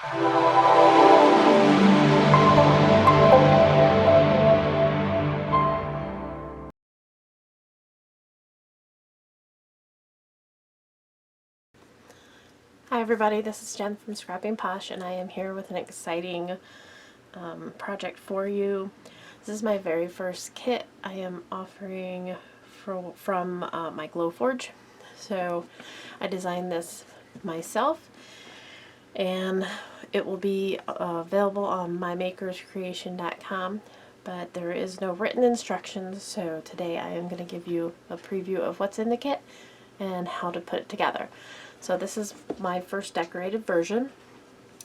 Hi everybody, this is Jen from Scrapping Posh, and I am here with an exciting project for you. This is my very first kit I am offering from my Glowforge. So I designed this myself, and it will be available on mymakerscreation.com, but there is no written instructions, so today I am going to give you a preview of what's in the kit and how to put it together. So this is my first decorated version,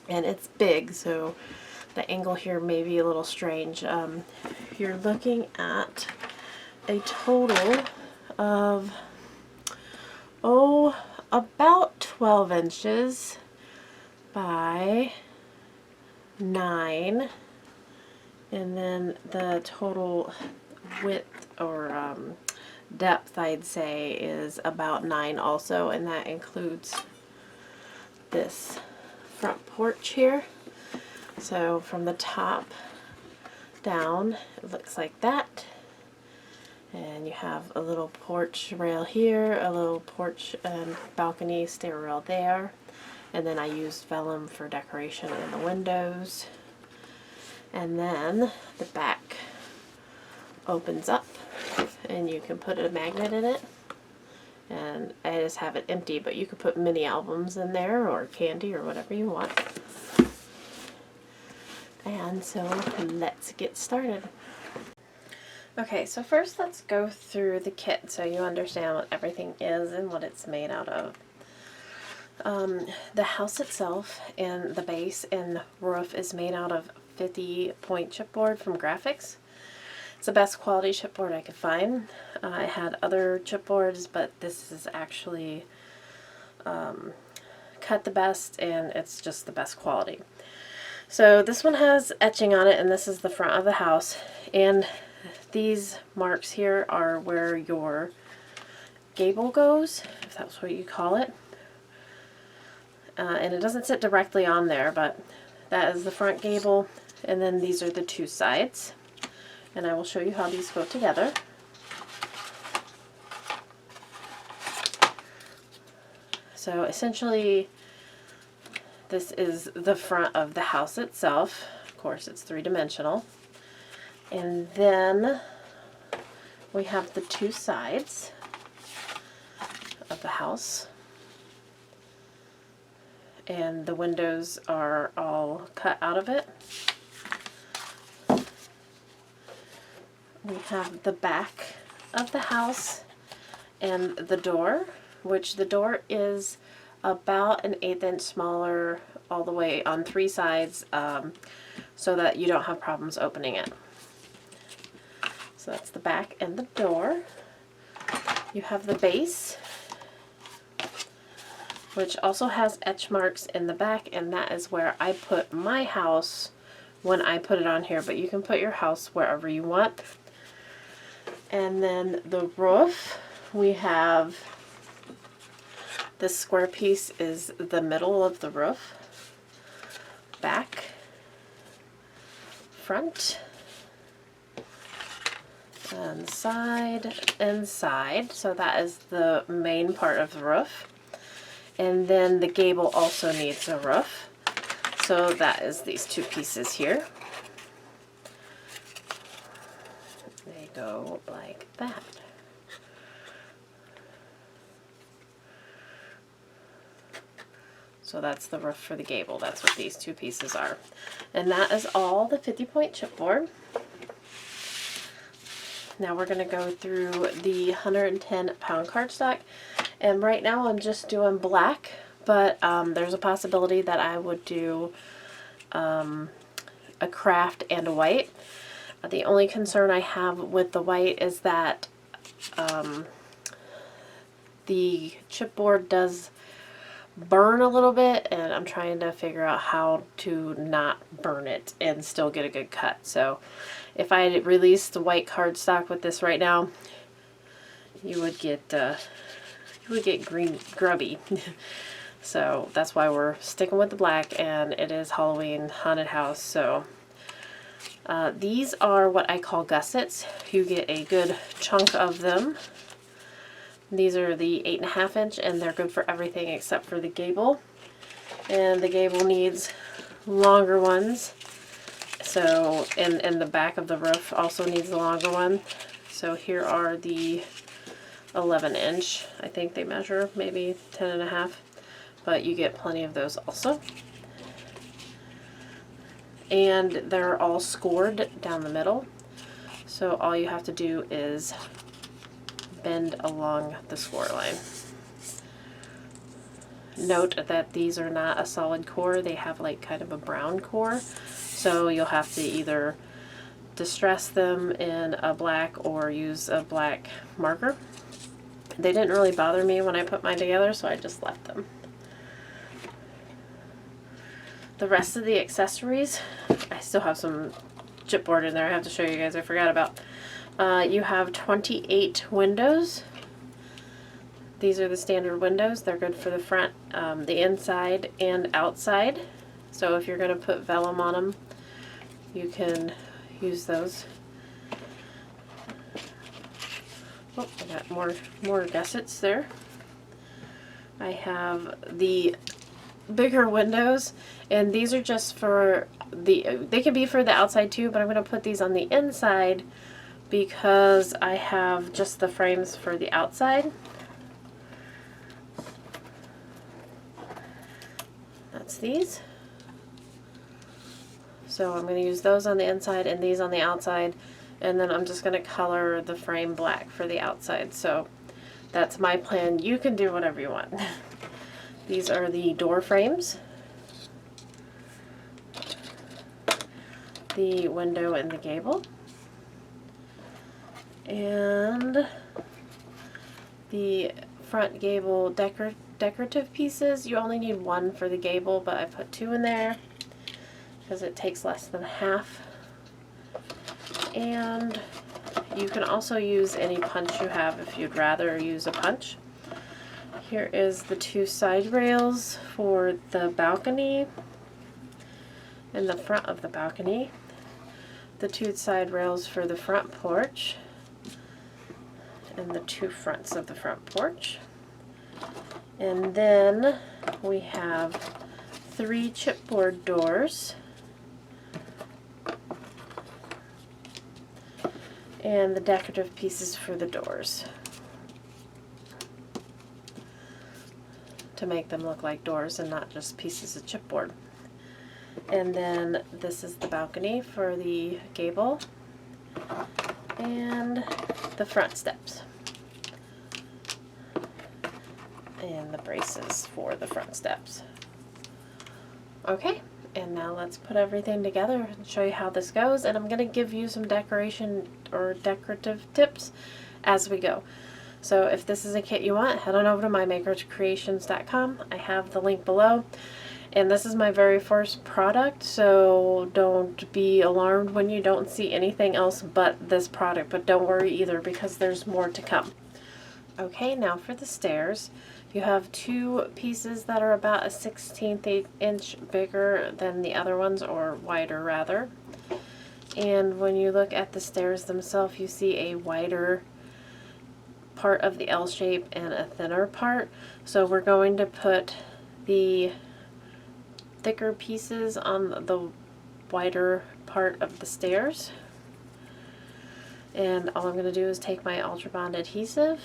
and it's big, so the angle here may be a little strange. You're looking at a total of, about 12 inches by 9, and then the total width or depth, I'd say, is about 9 also, and that includes this front porch here. So from the top down, it looks like that, and you have a little porch rail here, a little porch and balcony stair rail there, and then I used vellum for decoration in the windows. And then the back opens up, and you can put a magnet in it, and I just have it empty, but you could put mini albums in there or candy or whatever you want. And so let's get started. Okay, so first let's go through the kit so you understand what everything is and what it's made out of. The house itself and the base and roof is made out of 50-point chipboard from Graphics. It's the best quality chipboard I could find. I had other chipboards, but this is actually cut the best, and it's just the best quality. So this one has etching on it, and this is the front of the house, and these marks here are where your gable goes, if that's what you call it. And it doesn't sit directly on there, but that is the front gable, and then these are the two sides. And I will show you how these go together. So essentially, this is the front of the house itself. Of course, it's three-dimensional. And then we have the two sides of the house. And the windows are all cut out of it. We have the back of the house and the door, which the door is about an 1/8 inch smaller all the way on 3 sides, so that you don't have problems opening it. So that's the back and the door. You have the base, which also has etch marks in the back, and that is where I put my house when I put it on here, but you can put your house wherever you want. And then the roof, we have this square piece is the middle of the roof, back, front, and side, so that is the main part of the roof. And then the gable also needs a roof, so that is these two pieces here. They go like that. So that's the roof for the gable. That's what these two pieces are. And that is all the 50-point chipboard. Now we're going to go through the 110-pound cardstock. And right now I'm just doing black, but there's a possibility that I would do a craft and a white. The only concern I have with the white is that the chipboard does burn a little bit, and I'm trying to figure out how to not burn it and still get a good cut. So if I had released the white cardstock with this right now, you would get green grubby. So that's why we're sticking with the black, and it is Halloween haunted house. So these are what I call gussets. You get a good chunk of them. These are the 8.5 inch, and they're good for everything except for the gable. And the gable needs longer ones. So, and the back of the roof also needs a longer one. So here are the 11 inch. I think they measure maybe 10.5, but you get plenty of those also. And they're all scored down the middle. So all you have to do is bend along the score line. Note that these are not a solid core. They have like kind of a brown core. So you'll have to either distress them in a black or use a black marker. They didn't really bother me when I put mine together, so I just left them. The rest of the accessories, I still have some chipboard in there I have to show you guys I forgot about. You have 28 windows. These are the standard windows. They're good for the front, the inside, and outside. So if you're going to put vellum on them, you can use those. Oh, I got more gussets there. I have the bigger windows, and these are just for they can be for the outside too, but I'm going to put these on the inside because I have just the frames for the outside. That's these. So I'm going to use those on the inside and these on the outside, and then I'm just going to color the frame black for the outside. So that's my plan. You can do whatever you want. These are the door frames, the window and the gable, and the front gable decorative pieces. You only need one for the gable, but I put 2 in there because it takes less than half. And you can also use any punch you have if you'd rather use a punch. Here is the 2 side rails for the balcony and the front of the balcony. The 2 side rails for the front porch and the 2 fronts of the front porch. And then we have 3 chipboard doors and the decorative pieces for the doors to make them look like doors and not just pieces of chipboard. And then this is the balcony for the gable and the front steps and the braces for the front steps. Okay, and now let's put everything together and show you how this goes, and I'm going to give you some decoration or decorative tips as we go. So if this is a kit you want, head on over to mymakerscreations.com. I have the link below. And this is my very first product, so don't be alarmed when you don't see anything else but this product. But don't worry either, because there's more to come. Okay, now for the stairs. You have 2 pieces that are about a 1/16 inch bigger than the other ones, or wider rather. And when you look at the stairs themselves, you see a wider part of the L shape and a thinner part. So we're going to put the thicker pieces on the wider part of the stairs. And all I'm going to do is take my Ultra Bond adhesive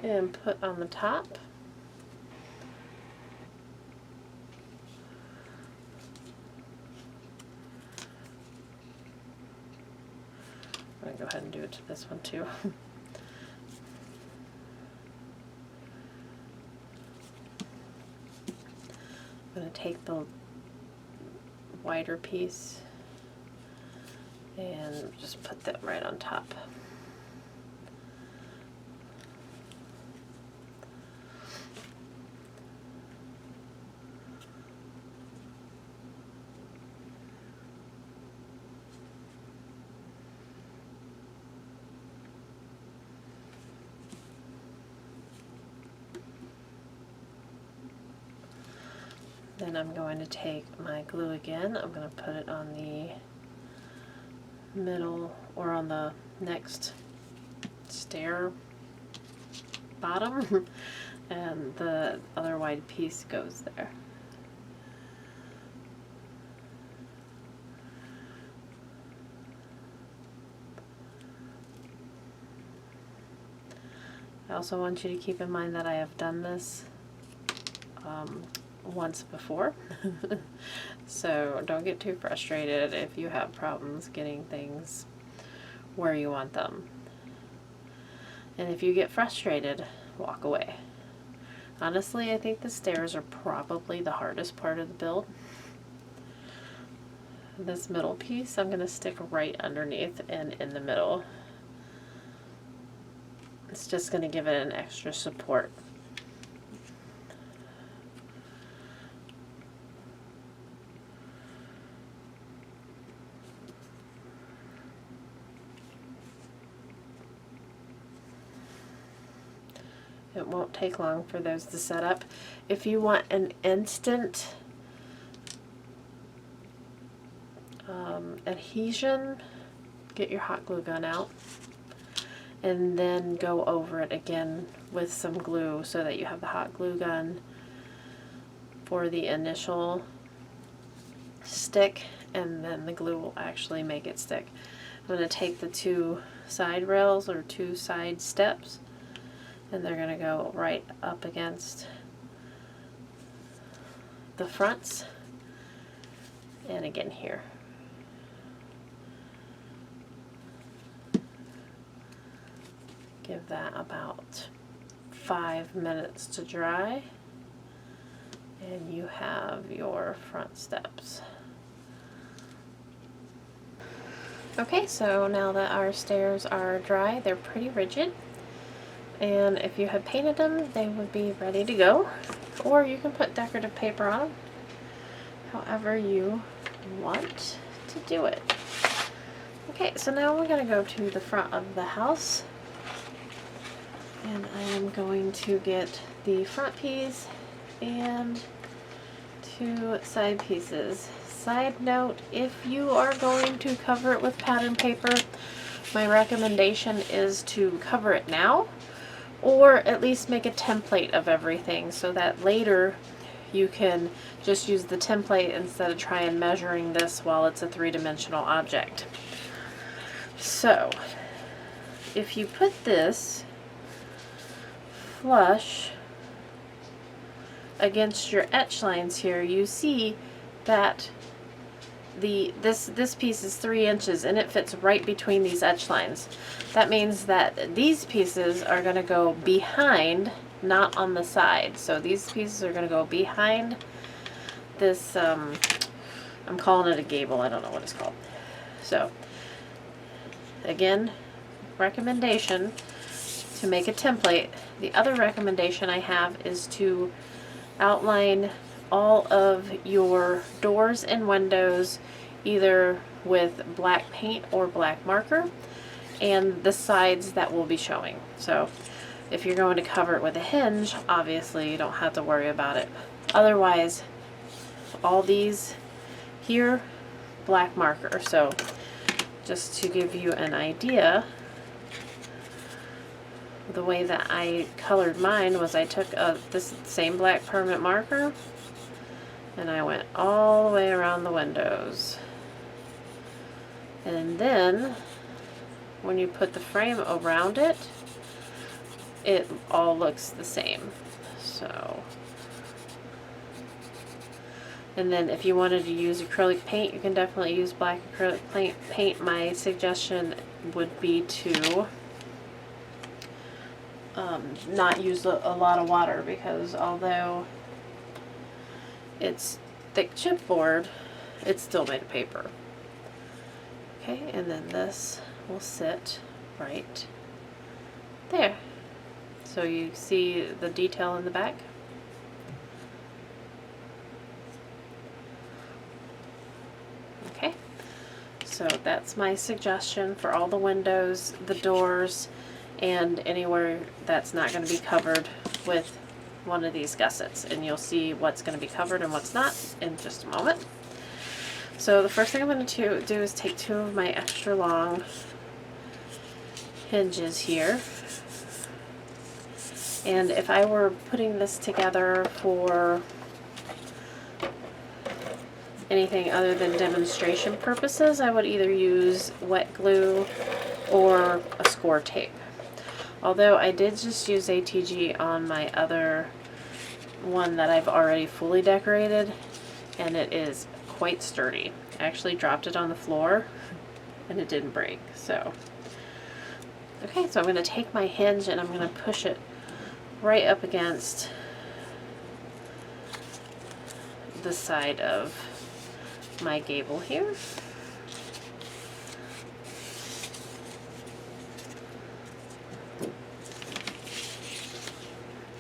and put on the top. I'm going to go ahead and do it to this one too. I'm going to take the wider piece and just put that right on top. Then I'm going to take my glue again. I'm going to put it on the middle, or on the next stair bottom, and the other wide piece goes there. I also want you to keep in mind that I have done this once before, so don't get too frustrated if you have problems getting things where you want them. And if you get frustrated, walk away. Honestly, I think the stairs are probably the hardest part of the build. This middle piece I'm going to stick right underneath and in the middle. It's just going to give it an extra support. It won't take long for those to set up. If you want an instant adhesion, get your hot glue gun out and then go over it again with some glue so that you have the hot glue gun for the initial stick, and then the glue will actually make it stick. I'm going to take the two side rails or two side steps, and they're going to go right up against the fronts, and again here. Give that about 5 minutes to dry, and you have your front steps. Okay, so now that our stairs are dry, they're pretty rigid, and if you had painted them, they would be ready to go, or you can put decorative paper on them, however you want to do it. Okay, so now we're going to go to the front of the house, and I am going to get the front piece and two side pieces. Side note, if you are going to cover it with pattern paper, my recommendation is to cover it now, or at least make a template of everything so that later you can just use the template instead of trying measuring this while it's a three-dimensional object. So if you put this flush against your etch lines here, you see that this piece is 3 inches and it fits right between these etch lines. That means that these pieces are going to go behind, not on the side. So these pieces are going to go behind this, I'm calling it a gable, I don't know what it's called. So again, recommendation to make a template. The other recommendation I have is to outline all of your doors and windows either with black paint or black marker, and the sides that will be showing. So if you're going to cover it with a hinge, obviously you don't have to worry about it. Otherwise, all these here, black marker. So just to give you an idea, the way that I colored mine was I took this same black permanent marker and I went all the way around the windows. And then when you put the frame around it, it all looks the same. So, and then if you wanted to use acrylic paint, you can definitely use black acrylic paint. My suggestion would be to not use a lot of water, because although it's thick chipboard, it's still made of paper. Okay, and then this will sit right there. So you see the detail in the back. Okay, so that's my suggestion for all the windows, the doors, and anywhere that's not going to be covered with one of these gussets, and you'll see what's going to be covered and what's not in just a moment. So the first thing I'm going to do is take 2 of my extra long hinges here. And if I were putting this together for anything other than demonstration purposes, I would either use wet glue or a score tape. Although I did just use ATG on my other one that I've already fully decorated, and it is quite sturdy. I actually dropped it on the floor and it didn't break. So, okay, so I'm going to take my hinge and I'm going to push it right up against the side of my gable here.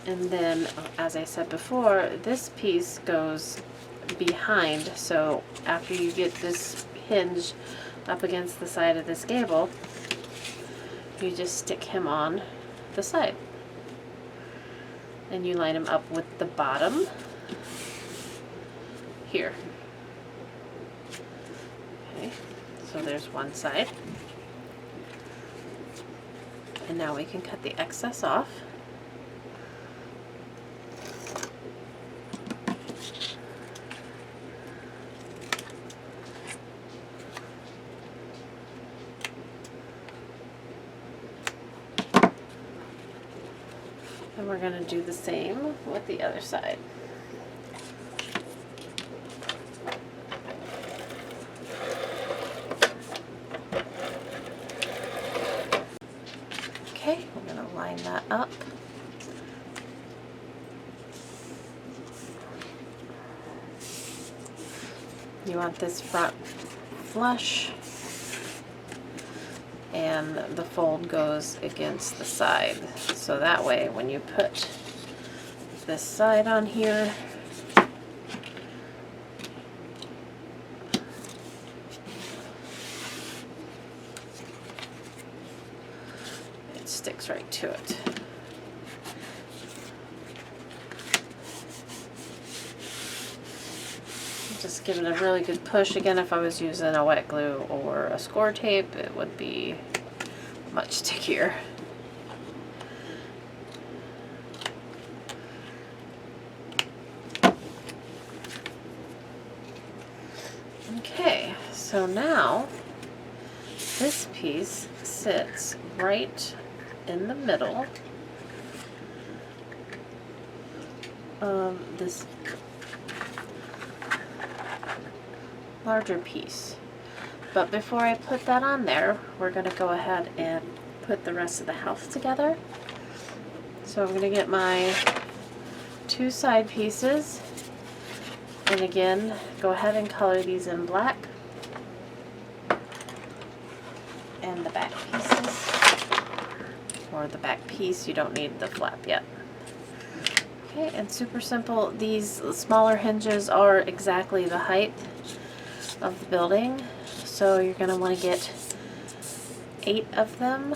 And then, as I said before, this piece goes behind, so after you get this hinge up against the side of this gable, you just stick him on the side. And you line him up with the bottom here. Okay, so there's one side. And now we can cut the excess off. And we're going to do the same with the other side. Okay, we're going to line that up. You want this front flush, and the fold goes against the side. So that way, when you put this side on here, it sticks right to it. Just give it a really good push. Again, if I was using a wet glue or a score tape, it would be much stickier. Okay, so now this piece sits right in the middle of this larger piece. But before I put that on there, we're going to go ahead and put the rest of the house together. So I'm going to get my 2 side pieces, and again, go ahead and color these in black, and the back pieces, or the back piece, you don't need the flap yet. Okay, and super simple. These smaller hinges are exactly the height of the building, so you're going to want to get 8 of them,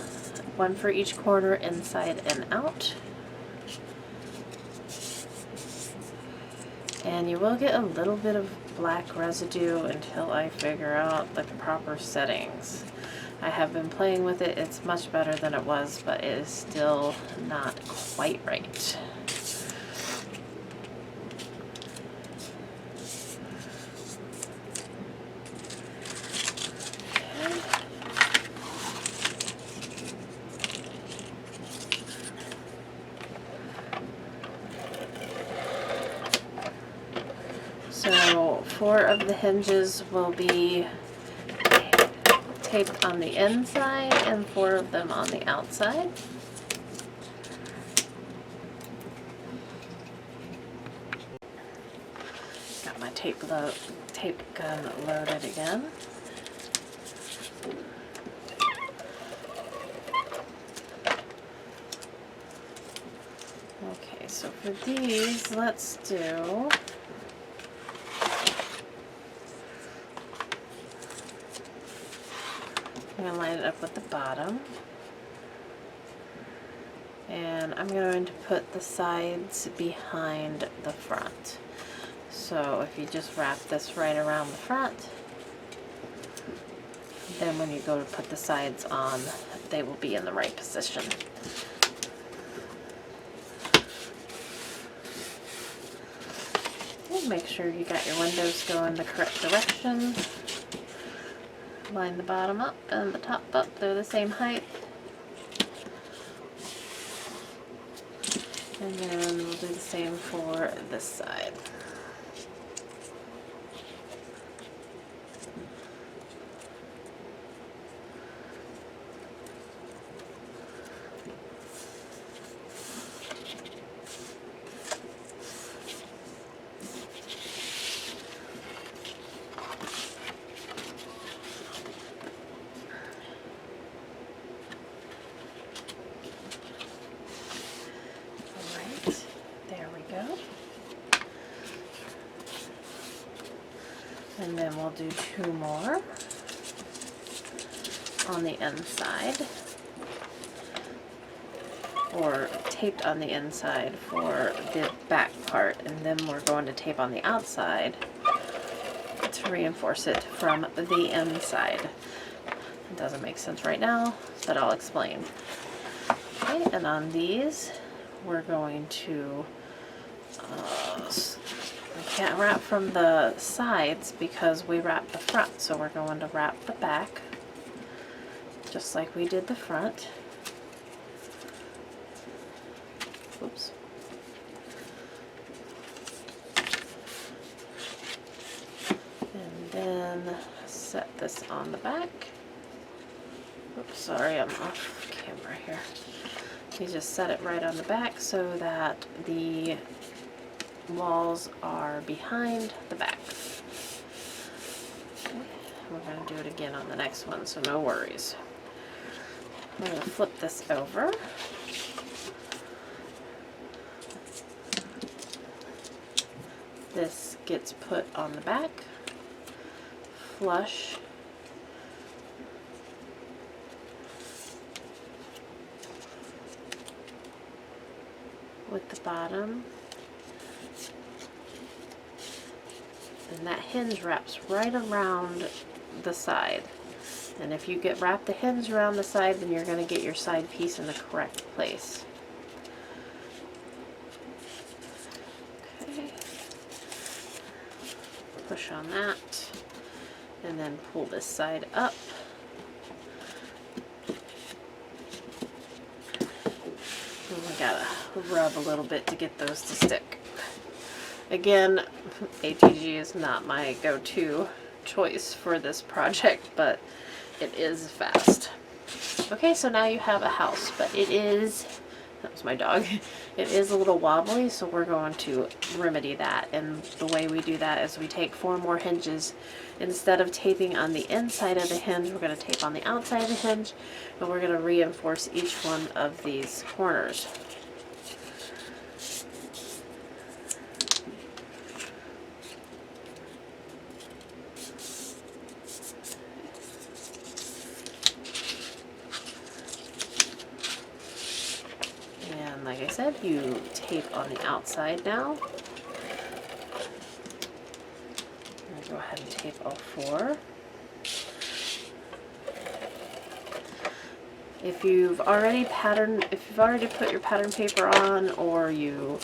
1 for each corner, inside and out. And you will get a little bit of black residue until I figure out the proper settings. I have been playing with it. It's much better than it was, but it is still not quite right. So 4 of the hinges will be taped on the inside and 4 of them on the outside. Got my tape gun loaded again. Okay, so for these, let's do I'm going to line it up with the bottom, And I'm going to put the sides behind the front. So if you just wrap this right around the front, then when you go to put the sides on, they will be in the right position. And make sure you got your windows going the correct direction. Line the bottom up and the top up, they're the same height. And then we'll do the same for this side. And then we'll do 2 more on the inside, or taped on the inside for the back part, and then we're going to tape on the outside to reinforce it from the inside. It doesn't make sense right now, but I'll explain. Okay, and on these, we're going to we can't wrap from the sides because we wrapped the front, so we're going to wrap the back just like we did the front. Oops. And then set this on the back. Oops, sorry, I'm off camera here. You just set it right on the back so that the walls are behind the back. Okay. We're going to do it again on the next one, so no worries. I'm going to flip this over. This gets put on the back, flush with the bottom. And that hinge wraps right around the side. And if you wrap the hinge around the side, then you're going to get your side piece in the correct place. Okay. Push on that, and then pull this side up. And we gotta rub a little bit to get those to stick. Again, ATG is not my go-to choice for this project, but it is fast. Okay, so now you have a house, but it is, that was my dog, it is a little wobbly, so we're going to remedy that. And the way we do that is we take 4 more hinges. Instead of taping on the inside of the hinge, we're going to tape on the outside of the hinge, and we're going to reinforce each one of these corners. Like I said, you tape on the outside now. I'm going to go ahead and tape all 4. If you've already put your pattern paper on, or you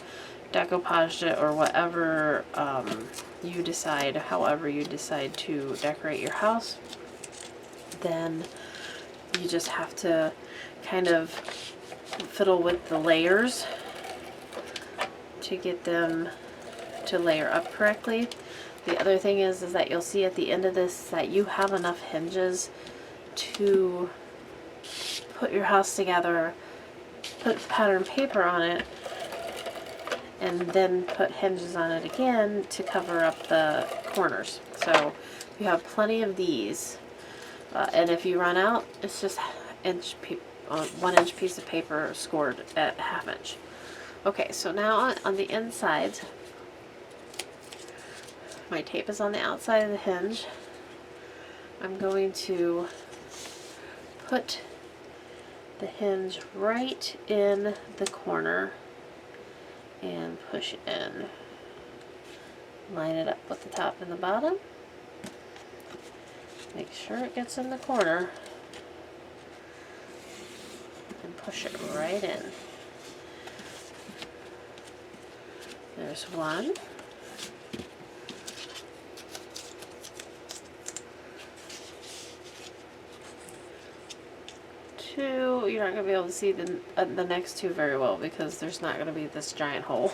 decoupaged it, or whatever you decide, however you decide to decorate your house, then you just have to kind of fiddle with the layers to get them to layer up correctly. The other thing is that you'll see at the end of this that you have enough hinges to put your house together, put pattern paper on it, and then put hinges on it again to cover up the corners. So you have plenty of these, and if you run out, it's just 1 inch piece of paper scored at 1/2 inch. Okay, so now on the inside, my tape is on the outside of the hinge. I'm going to put the hinge right in the corner and push it in. Line it up with the top and the bottom. Make sure it gets in the corner and push it right in. There's one. Two. You're not going to be able to see the next two very well because there's not going to be this giant hole.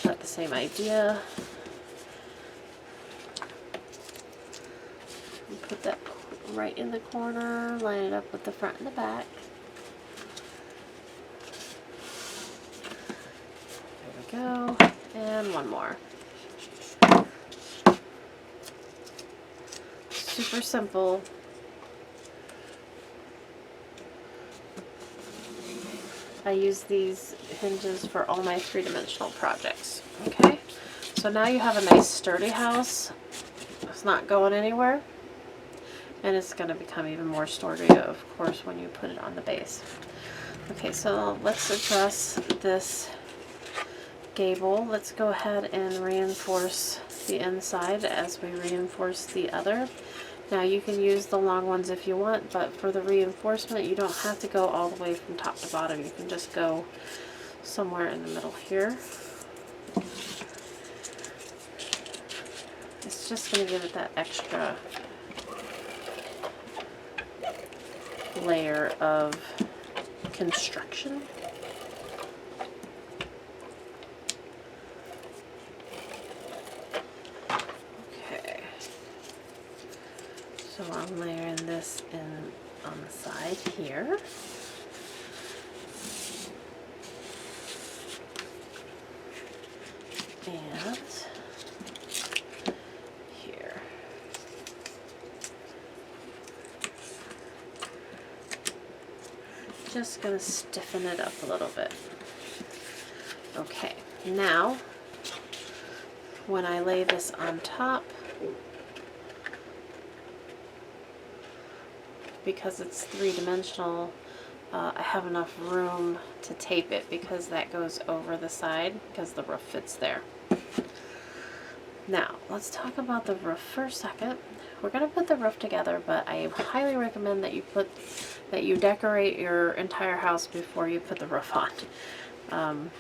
But the same idea. Put that right in the corner, line it up with the front and the back. There we go. And one more. Super simple. I use these hinges for all my three-dimensional projects. Okay, so now you have a nice sturdy house. It's not going anywhere. And it's going to become even more sturdy, of course, when you put it on the base. Okay, so let's address this gable. Let's go ahead and reinforce the inside as we reinforce the other. Now you can use the long ones if you want, but for the reinforcement you don't have to go all the way from top to bottom. You can just go somewhere in the middle here. It's just going to give it that extra layer of construction. Okay, so I'm layering this in on the side here. And here. Just going to stiffen it up a little bit. Okay, now when I lay this on top, because it's three-dimensional, I have enough room to tape it because that goes over the side because the roof fits there. Now, let's talk about the roof for a second. We're going to put the roof together, but I highly recommend that you decorate your entire house before you put the roof on.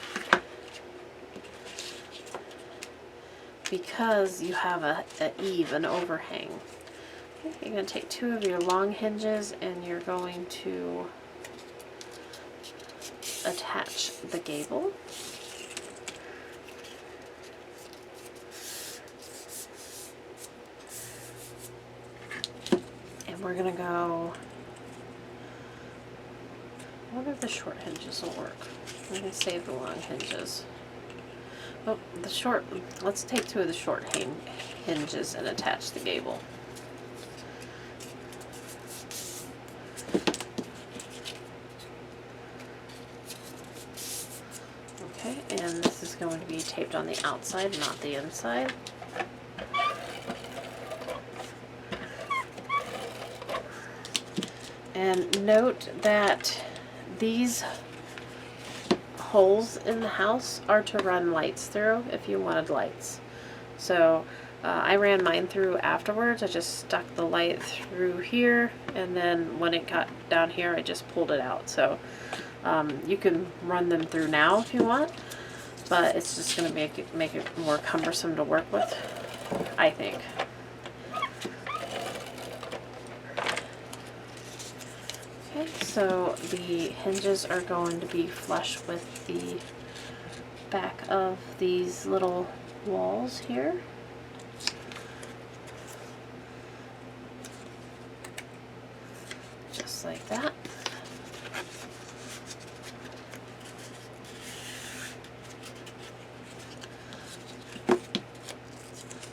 Because you have an eave, an overhang. Okay, you're going to take two of your long hinges and you're going to attach the gable. We're going to go, I wonder if the short hinges will work. I'm going to save the long hinges. Oh, let's take two of the short hinges and attach the gable. Okay, and this is going to be taped on the outside, not the inside. And note that these holes in the house are to run lights through if you wanted lights. So I ran mine through afterwards. I just stuck the light through here, and then when it got down here I just pulled it out. So you can run them through now if you want, but it's just going to make it more cumbersome to work with, I think. Okay, so the hinges are going to be flush with the back of these little walls here. Just like that.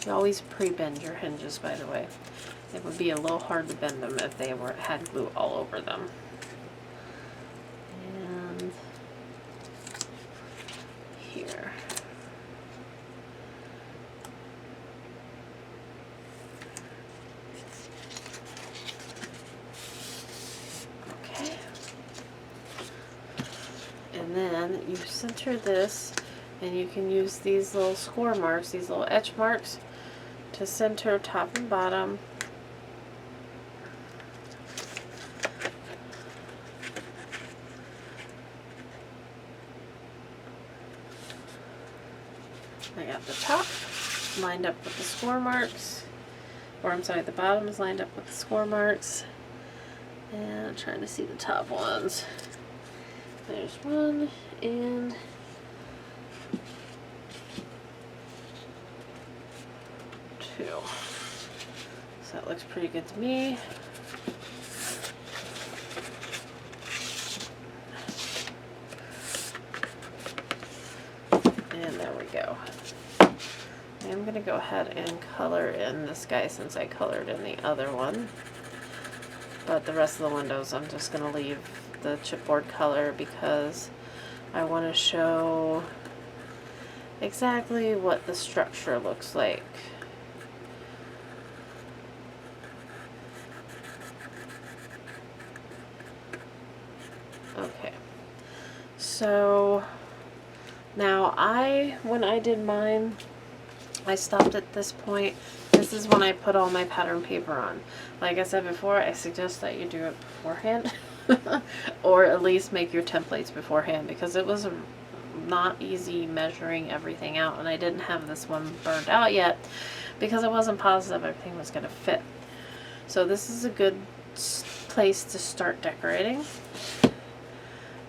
You always pre-bend your hinges, by the way. It would be a little hard to bend them if they had glue all over them. And here. then you center this, and you can use these little score marks, these little etch marks, to center top and bottom. I got the top lined up with the score marks, or I'm sorry, the bottom is lined up with the score marks, and I'm trying to see the top ones. There's one and two. So that looks pretty good to me. And there we go. I'm going to go ahead and color in this guy since I colored in the other one. But the rest of the windows I'm just going to leave the chipboard color because I want to show exactly what the structure looks like. Okay, so now when I did mine, I stopped at this point. This is when I put all my pattern paper on. Like I said before, I suggest that you do it beforehand or at least make your templates beforehand, because it was not easy measuring everything out, and I didn't have this one burned out yet because I wasn't positive everything was going to fit. So this is a good place to start decorating.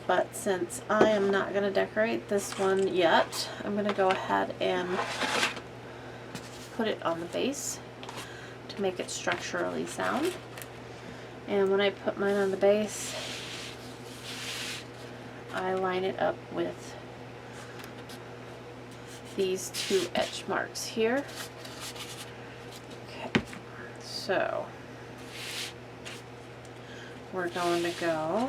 But since I am not going to decorate this one yet, I'm going to go ahead and put it on the base to make it structurally sound. And when I put mine on the base, I line it up with these two etch marks here. Okay, so we're going to go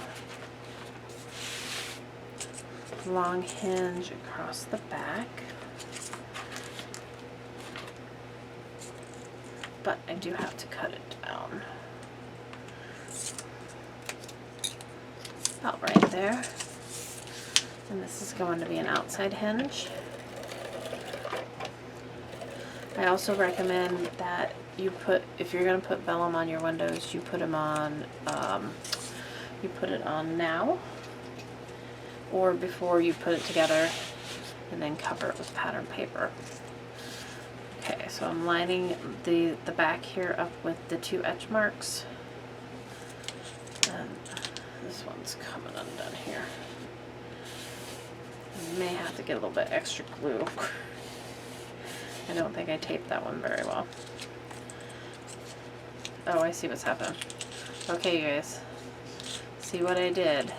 long hinge across the back, but I do have to cut it down about right there, and this is going to be an outside hinge. I also recommend that you put, if you're going to put vellum on your windows, you put them on, you put it on now or before you put it together, and then cover it with pattern paper. Okay, so I'm lining the back here up with the two etch marks, and this one's coming undone here. I may have to get a little bit extra glue. I don't think I taped that one very well. Oh, I see what's happening. Okay, you guys, see what I did?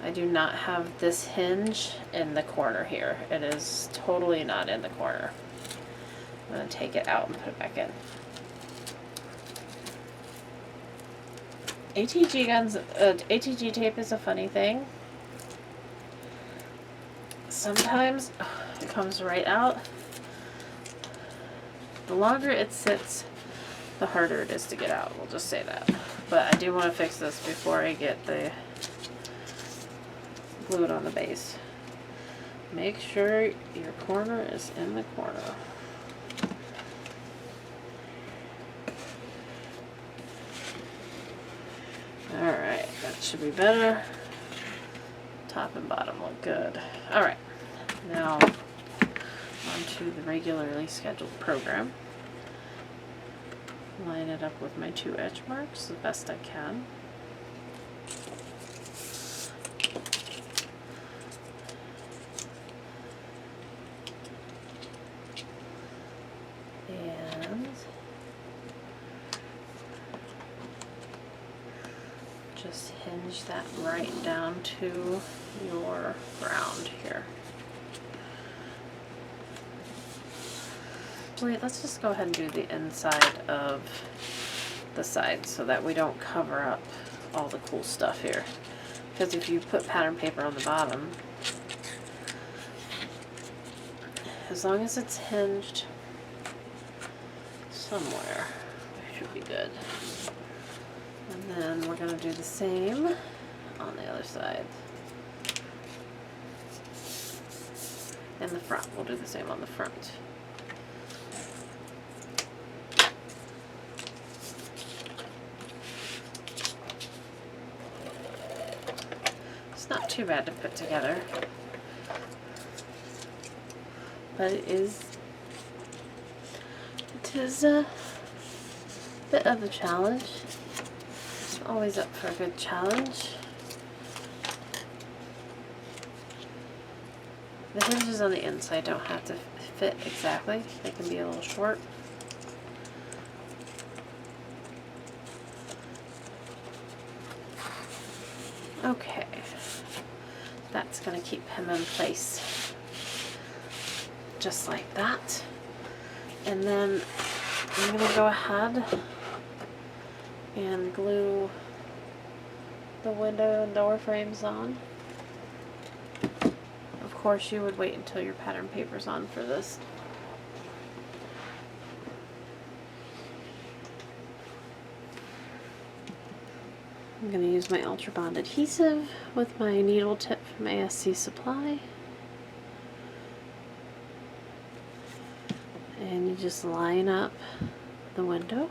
I do not have this hinge in the corner here. It is totally not in the corner. I'm going to take it out and put it back in. ATG tape is a funny thing. Sometimes it comes right out. The longer it sits, the harder it is to get out. We'll just say that. But I do want to fix this before I get the glue it on the base. Make sure your corner is in the corner. Alright, that should be better. Top and bottom look good. Alright, now onto the regularly scheduled program. Line it up with my two etch marks the best I can. And just hinge that right down to your ground here. Wait, let's just go ahead and do the inside of the side so that we don't cover up all the cool stuff here. Because if you put pattern paper on the bottom, as long as it's hinged somewhere, it should be good. And then we're going to do the same on the other side. And the front, we'll do the same on the front. It's not too bad to put together, but it is a bit of a challenge. I'm always up for a good challenge. The hinges on the inside don't have to fit exactly. They can be a little short. Okay, that's going to keep him in place just like that. And then I'm going to go ahead and glue the window and door frames on. Of course, you would wait until your pattern paper's on for this. I'm going to use my Ultra Bond adhesive with my needle tip from ASC Supply. And you just line up the window.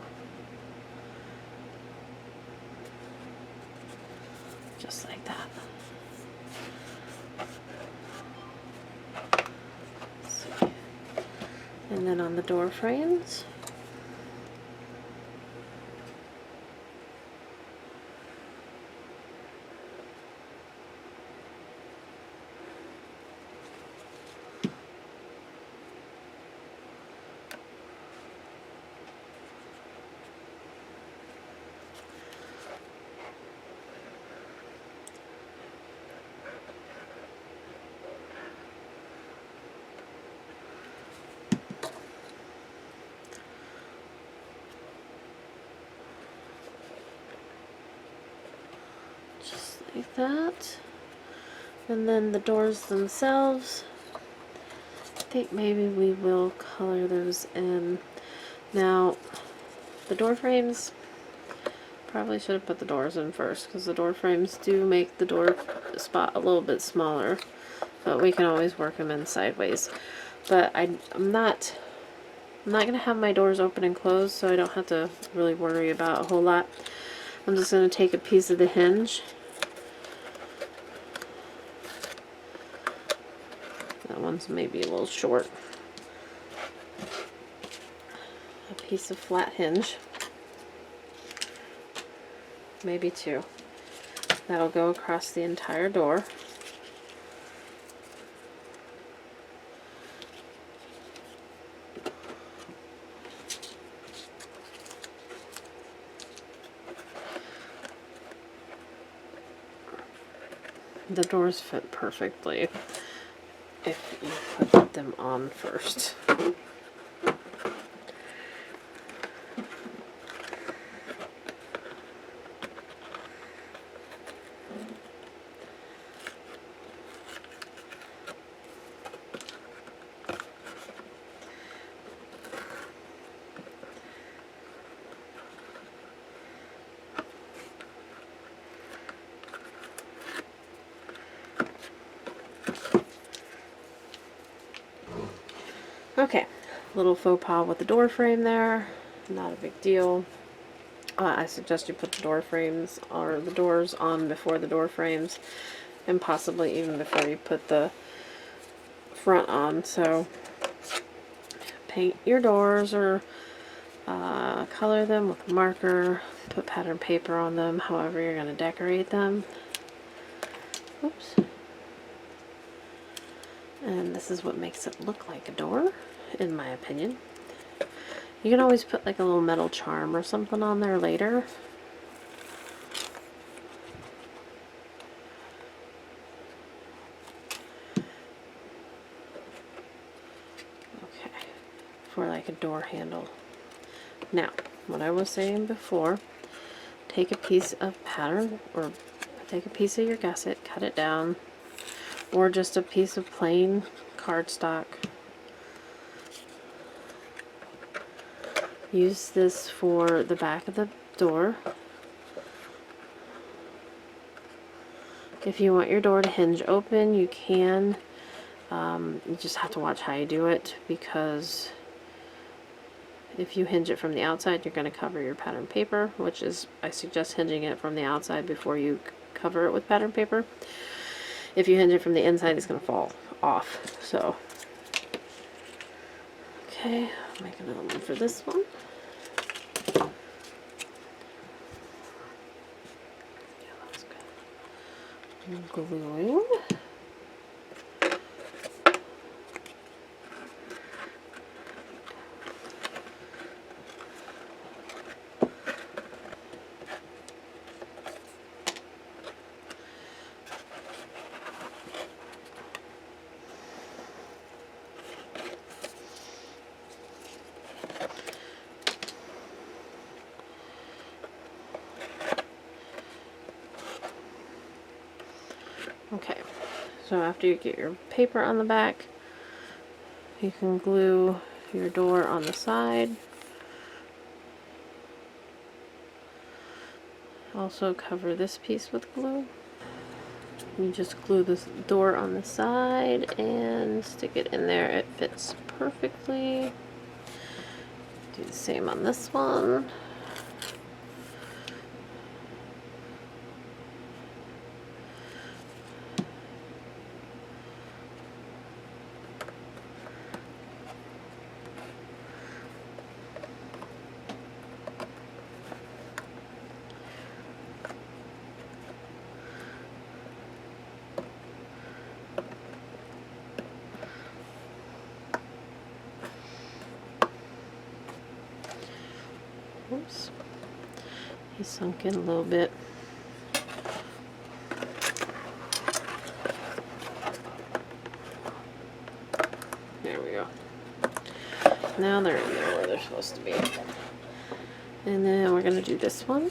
Just like that. And then on the door frames, just like that. And then the doors themselves, I think maybe we will color those in. Now, the door frames, probably should have put the doors in first, because the door frames do make the door spot a little bit smaller, but we can always work them in sideways. But I'm not going to have my doors open and closed, so I don't have to really worry about a whole lot. I'm just going to take a piece of the hinge. That one's maybe a little short. A piece of flat hinge. Maybe two. That'll go across the entire door. The doors fit perfectly if you put them on first. Okay, little faux pas with the door frame there, not a big deal. I suggest you put the door frames or the doors on before the door frames, and possibly even before you put the front on. So paint your doors or color them with a marker, put pattern paper on them, however you're going to decorate them. Oops. And this is what makes it look like a door, in my opinion. You can always put like a little metal charm or something on there later. Okay, for like a door handle. Now, what I was saying before, take a piece of pattern, or take a piece of your gusset, cut it down, or just a piece of plain cardstock. Use this for the back of the door. If you want your door to hinge open, you can. You just have to watch how you do it, because if you hinge it from the outside, you're going to cover your pattern paper, which is, I suggest hinging it from the outside before you cover it with pattern paper. If you hinge it from the inside, it's going to fall off. So, okay, I'll make another one for this one. Yeah, that's good. Gluing. Okay, so after you get your paper on the back, you can glue your door on the side. Also cover this piece with glue. You just glue this door on the side and stick it in there. It fits perfectly. Do the same on this one. Oops, he sunk in a little bit. There we go. Now they're in there where they're supposed to be. And then we're going to do this one.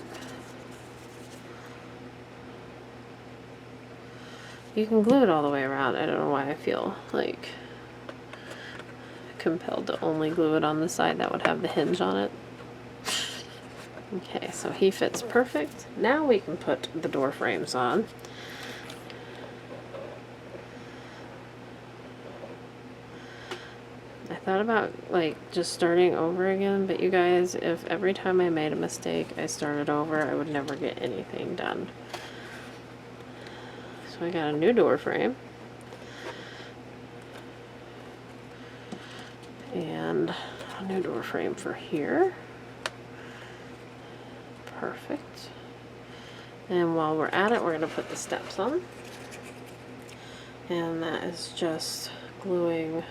You can glue it all the way around. I don't know why I feel like compelled to only glue it on the side that would have the hinge on it. Okay, so he fits perfect. Now we can put the door frames on. I thought about like just starting over again, but you guys, if every time I made a mistake I started over, I would never get anything done. So I got a new door frame. And a new door frame for here. Perfect. And while we're at it, we're going to put the steps on. And that is just gluing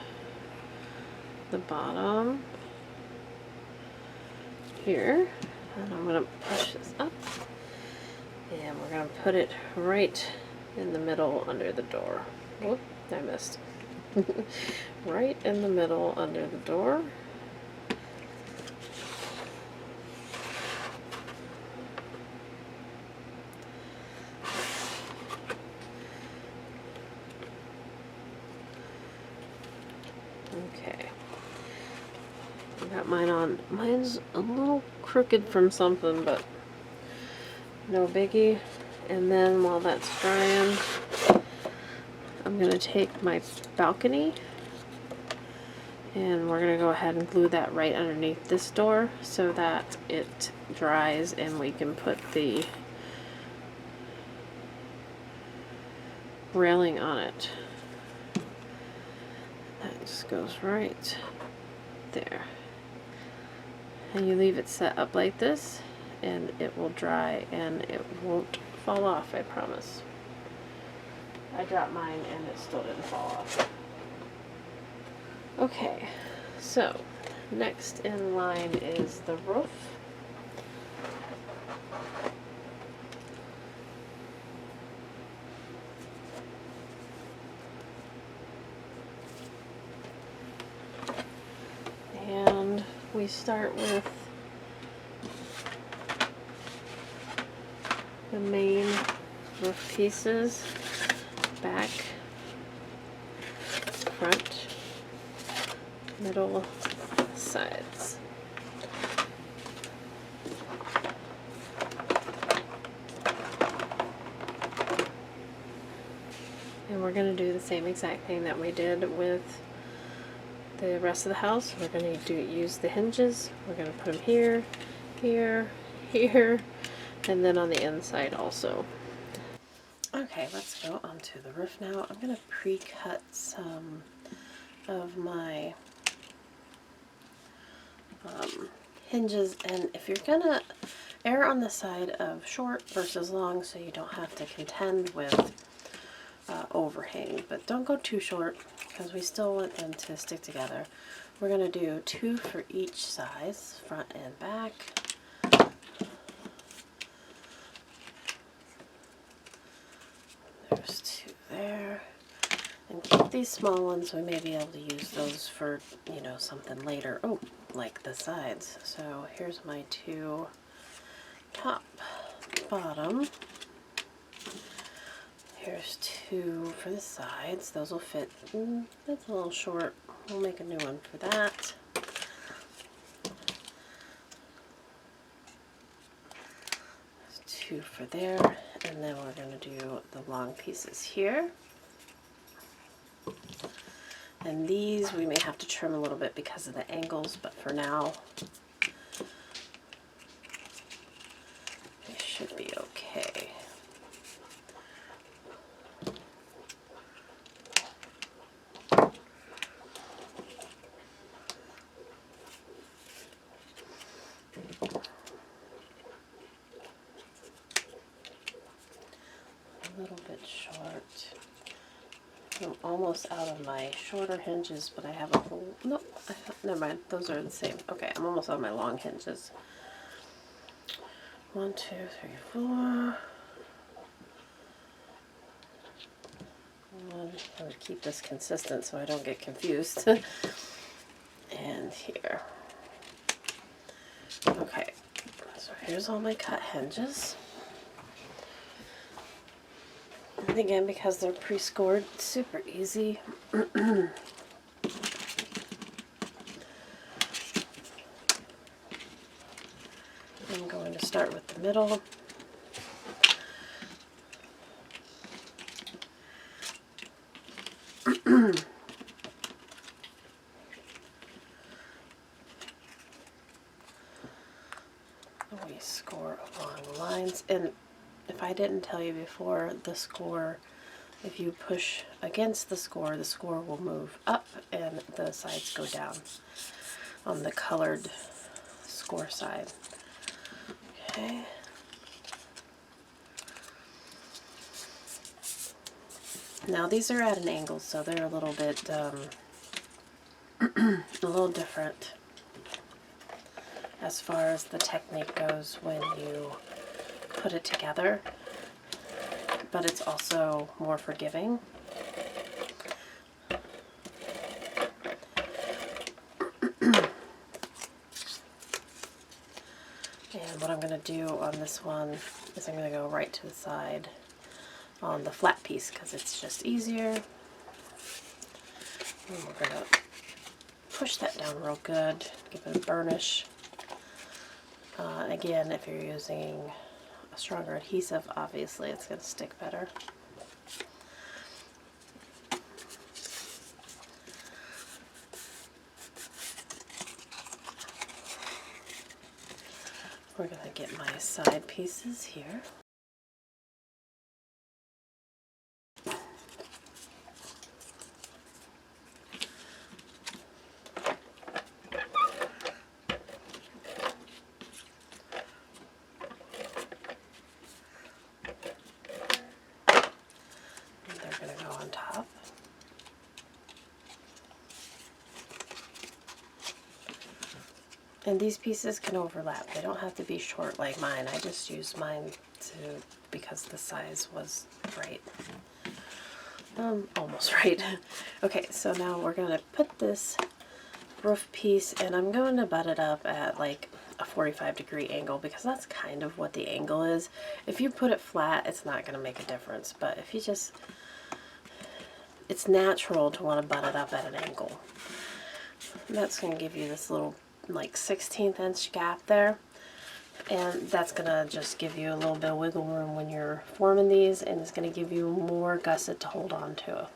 the bottom here. And I'm going to push this up. And we're going to put it right in the middle under the door. Whoop, I missed. Right in the middle under the door. Okay. I got mine on. Mine's a little crooked from something, but no biggie. And then while that's drying, I'm going to take my balcony and we're going to go ahead and glue that right underneath this door so that it dries and we can put the railing on it. That just goes right there. And you leave it set up like this and it will dry and it won't fall off, I promise. I dropped mine and it still didn't fall off. Okay, so next in line is the roof. And we start with the main roof pieces, back, front, middle, sides. And we're going to do the same exact thing that we did with the rest of the house. We're going to use the hinges. We're going to put them here, here, here, and then on the inside also. Okay, let's go onto the roof now. I'm going to pre-cut some of my hinges, and if you're going to err on the side of short versus long so you don't have to contend with overhang, but don't go too short because we still want them to stick together. We're going to do 2 for each size, front and back. There's 2 there. And keep these small ones, we may be able to use those for, you know, something later. Oh, like the sides. So here's my 2 top, bottom. Here's 2 for the sides. Those will fit. That's a little short. We'll make a new one for that. There's 2 for there. And then we're going to do the long pieces here. And these we may have to trim a little bit because of the angles, but for now they should be okay. A little bit short. I'm almost out of my shorter hinges, but I have a whole, nope, never mind, those are the same. Okay, I'm almost out of my long hinges. 1, 2, 3, 4. I'm going to keep this consistent so I don't get confused. And here. Okay, so here's all my cut hinges. And again, because they're pre-scored, super easy. I'm going to start with the middle. We score along the lines, and if I didn't tell you before, the score, if you push against the score will move up and the sides go down on the colored score side. Okay. Now these are at an angle, so they're a little bit, a little different as far as the technique goes when you put it together, but it's also more forgiving. And what I'm going to do on this one is I'm going to go right to the side on the flat piece because it's just easier. And we're going to push that down real good, give it a burnish. Again, if you're using a stronger adhesive, obviously it's going to stick better. We're going to get my side pieces here. And these pieces can overlap. They don't have to be short like mine. I just used mine because the size was right. Almost right. Okay, so now we're going to put this roof piece, and I'm going to butt it up at like a 45-degree angle because that's kind of what the angle is. If you put it flat, it's not going to make a difference, but if you just, it's natural to want to butt it up at an angle. And that's going to give you this little like 16th inch gap there. And that's going to just give you a little bit of wiggle room when you're forming these, and it's going to give you more gusset to hold on to.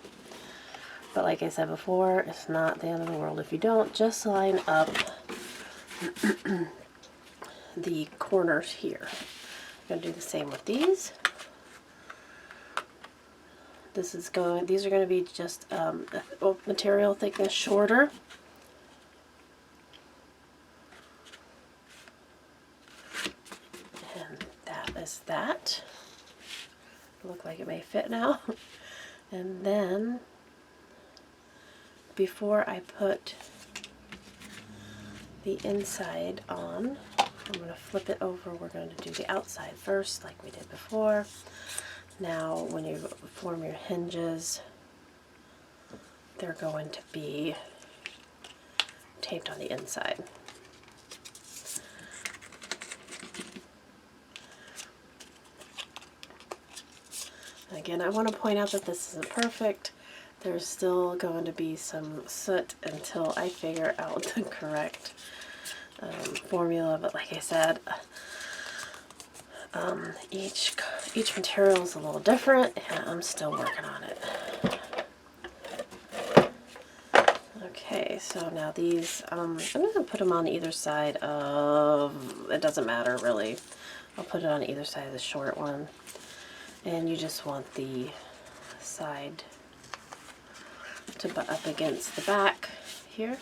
But like I said before, it's not the end of the world if you don't. Just line up the corners here. I'm going to do the same with these. These are going to be just material thickness shorter. And that is that. Look like it may fit now. And then before I put the inside on, I'm going to flip it over. We're going to do the outside first like we did before. Now when you form your hinges, they're going to be taped on the inside. Again, I want to point out that this isn't perfect. There's still going to be some soot until I figure out the correct formula, but like I said, each material is a little different, and I'm still working on it. Okay, so now these, I'm going to put them on either side of, it doesn't matter really, I'll put it on either side of the short one. And you just want the side to butt up against the back here,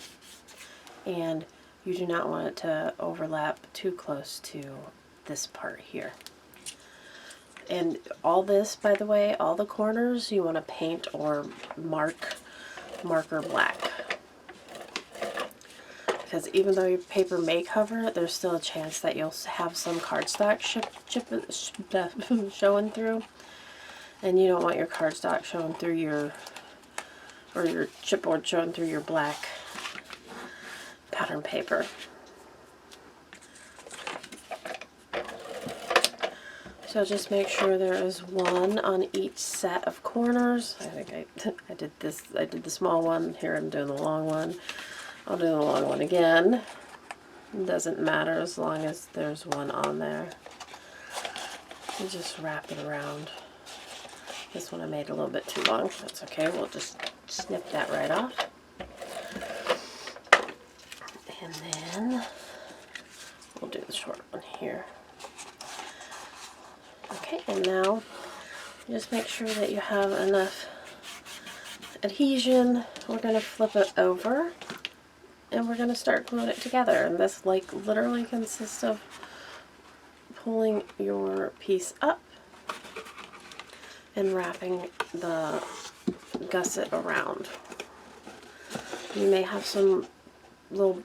and you do not want it to overlap too close to this part here. And all this, by the way, all the corners you want to paint or marker black, because even though your paper may cover it, there's still a chance that you'll have some cardstock showing through, and you don't want your cardstock showing through your chipboard showing through your black pattern paper. So just make sure there is one on each set of corners. I think I did the small one. Here I'm doing the long one. I'll do the long one again. It doesn't matter as long as there's one on there. You just wrap it around. This one I made a little bit too long. That's okay. We'll just snip that right off. And then we'll do the short one here. Okay, and now just make sure that you have enough adhesion. We're going to flip it over, and we're going to start gluing it together. And this like literally consists of pulling your piece up and wrapping the gusset around. You may have some little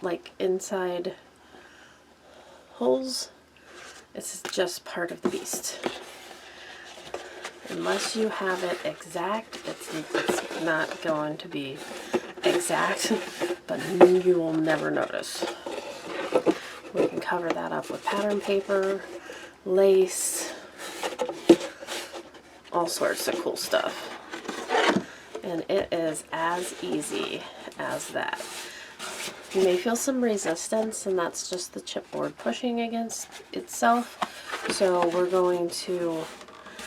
like inside holes. This is just part of the beast. Unless you have it exact, it's not going to be exact, but you will never notice. We can cover that up with pattern paper, lace, all sorts of cool stuff. And it is as easy as that. You may feel some resistance, and that's just the chipboard pushing against itself. So we're going to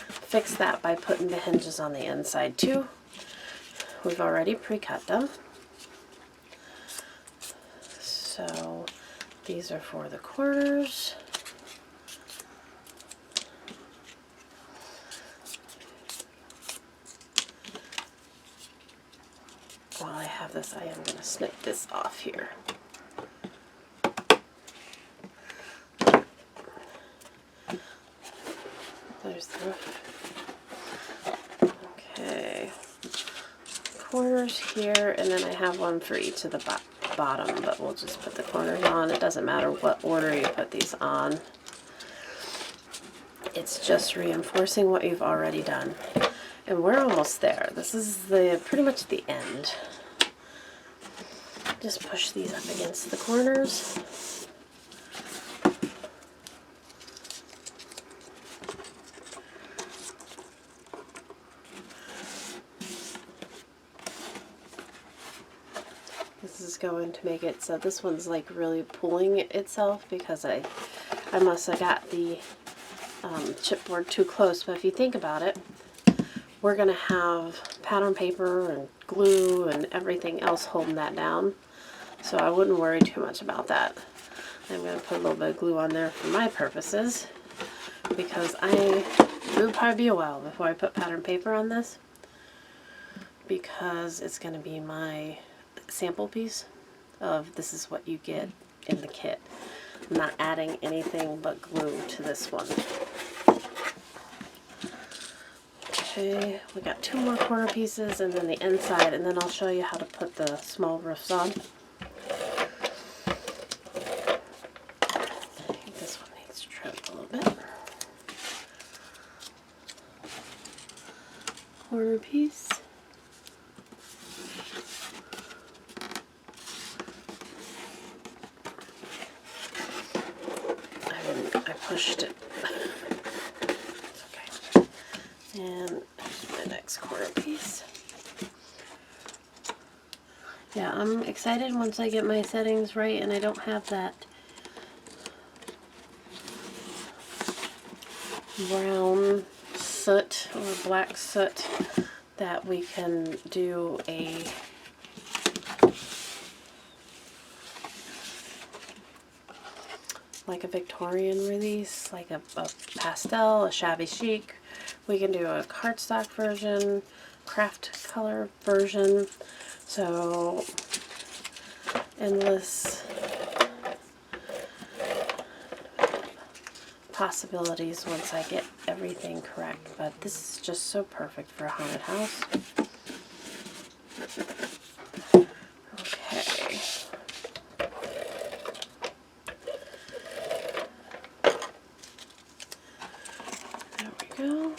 fix that by putting the hinges on the inside too. We've already pre-cut them. So these are for the corners. While I have this, I am going to snip this off here. There's the, okay, corners here, and then I have one for each of the bottom, but we'll just put the corners on. It doesn't matter what order you put these on. It's just reinforcing what you've already done. And we're almost there. This is pretty much the end. Just push these up against the corners. This is going to make it so this one's like really pulling itself because I I must have got the chipboard too close, but if you think about it, we're going to have pattern paper and glue and everything else holding that down, so I wouldn't worry too much about that. I'm going to put a little bit of glue on there for my purposes, because it will probably be a while before I put pattern paper on this, because it's going to be my sample piece of this is what you get in the kit. I'm not adding anything but glue to this one. Okay, we got 2 more corner pieces and then the inside, and then I'll show you how to put the small roofs on. I think this one needs trimmed a little bit. Corner piece. I pushed it. It's okay. And here's my next corner piece. Yeah, I'm excited once I get my settings right and I don't have that brown soot or black soot, that we can do like a Victorian release, like a pastel, a shabby chic. We can do a cardstock version, craft color version. So endless possibilities once I get everything correct. But this is just so perfect for a haunted house. Okay. There we go.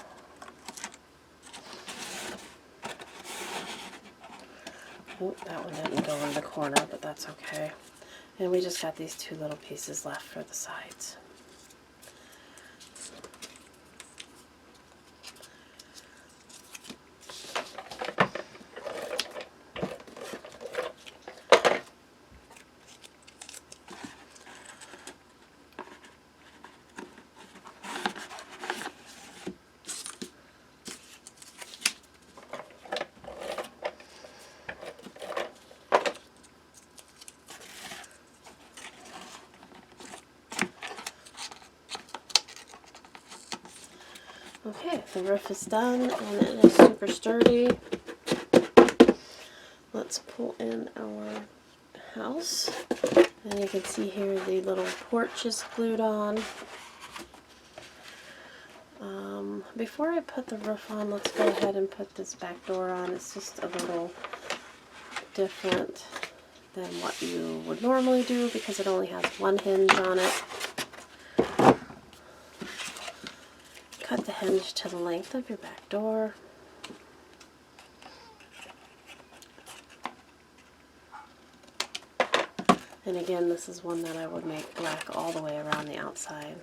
Oh, that one didn't go in the corner, but that's okay. And we just got these 2 little pieces left for the sides. Okay, the roof is done and it is super sturdy. Let's pull in our house. And you can see here the little porch is glued on. Before I put the roof on, let's go ahead and put this back door on. It's just a little different than what you would normally do because it only has 1 hinge on it. Cut the hinge to the length of your back door. And again, this is one that I would make black all the way around the outside.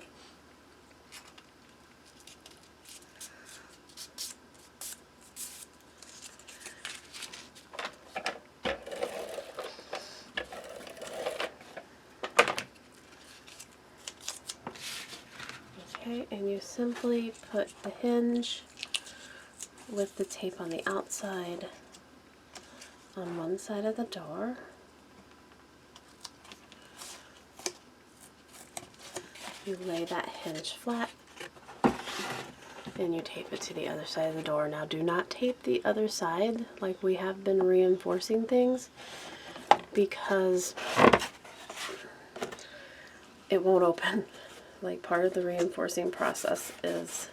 Okay, and you simply put the hinge with the tape on the outside on one side of the door. You lay that hinge flat and you tape it to the other side of the door. Now do not tape the other side like we have been reinforcing things, because it won't open. Like, part of the reinforcing process is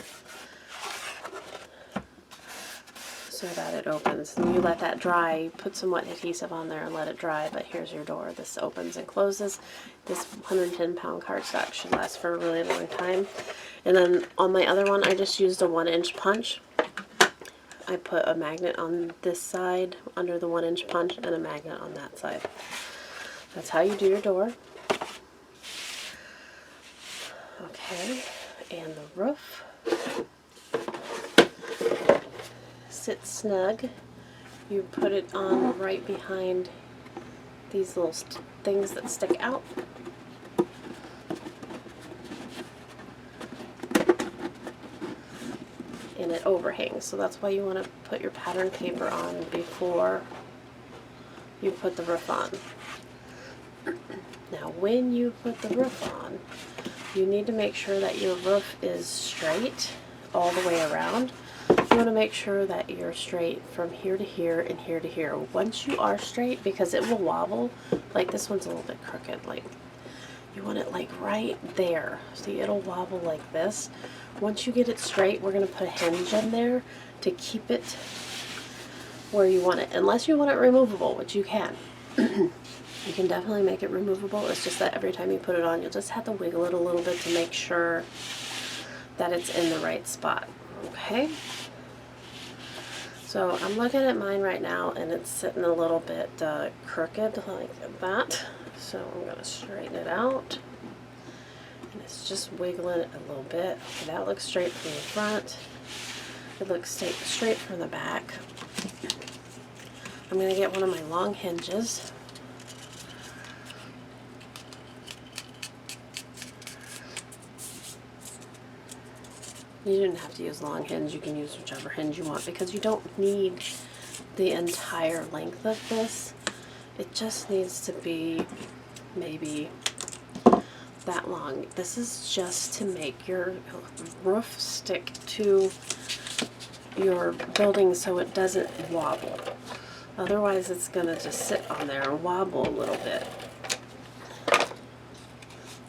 so that it opens. And you let that dry, you put some wet adhesive on there and let it dry, but here's your door. This opens and closes. This 110-pound cardstock should last for a really long time. And then on my other one, I just used a 1-inch punch. I put a magnet on this side under the 1-inch punch and a magnet on that side. That's how you do your door. Okay, and the roof sits snug. You put it on right behind these little things that stick out. and it overhangs. So that's why you want to put your pattern paper on before you put the roof on. Now when you put the roof on, you need to make sure that your roof is straight all the way around. You want to make sure that you're straight from here to here and here to here. Once you are straight, because it will wobble, like this one's a little bit crooked, like you want it like right there. See, it'll wobble like this. Once you get it straight, we're going to put a hinge in there to keep it where you want it, unless you want it removable, which you can. You can definitely make it removable. It's just that every time you put it on, you'll just have to wiggle it a little bit to make sure that it's in the right spot. Okay? So I'm looking at mine right now, and it's sitting a little bit crooked like that. So I'm going to straighten it out. And it's just wiggling it a little bit. Okay, that looks straight from the front. It looks straight from the back. I'm going to get one of my long hinges. You didn't have to use long hinge, you can use whichever hinge you want, because you don't need the entire length of this. It just needs to be maybe that long. This is just to make your roof stick to your building so it doesn't wobble. Otherwise it's going to just sit on there and wobble a little bit.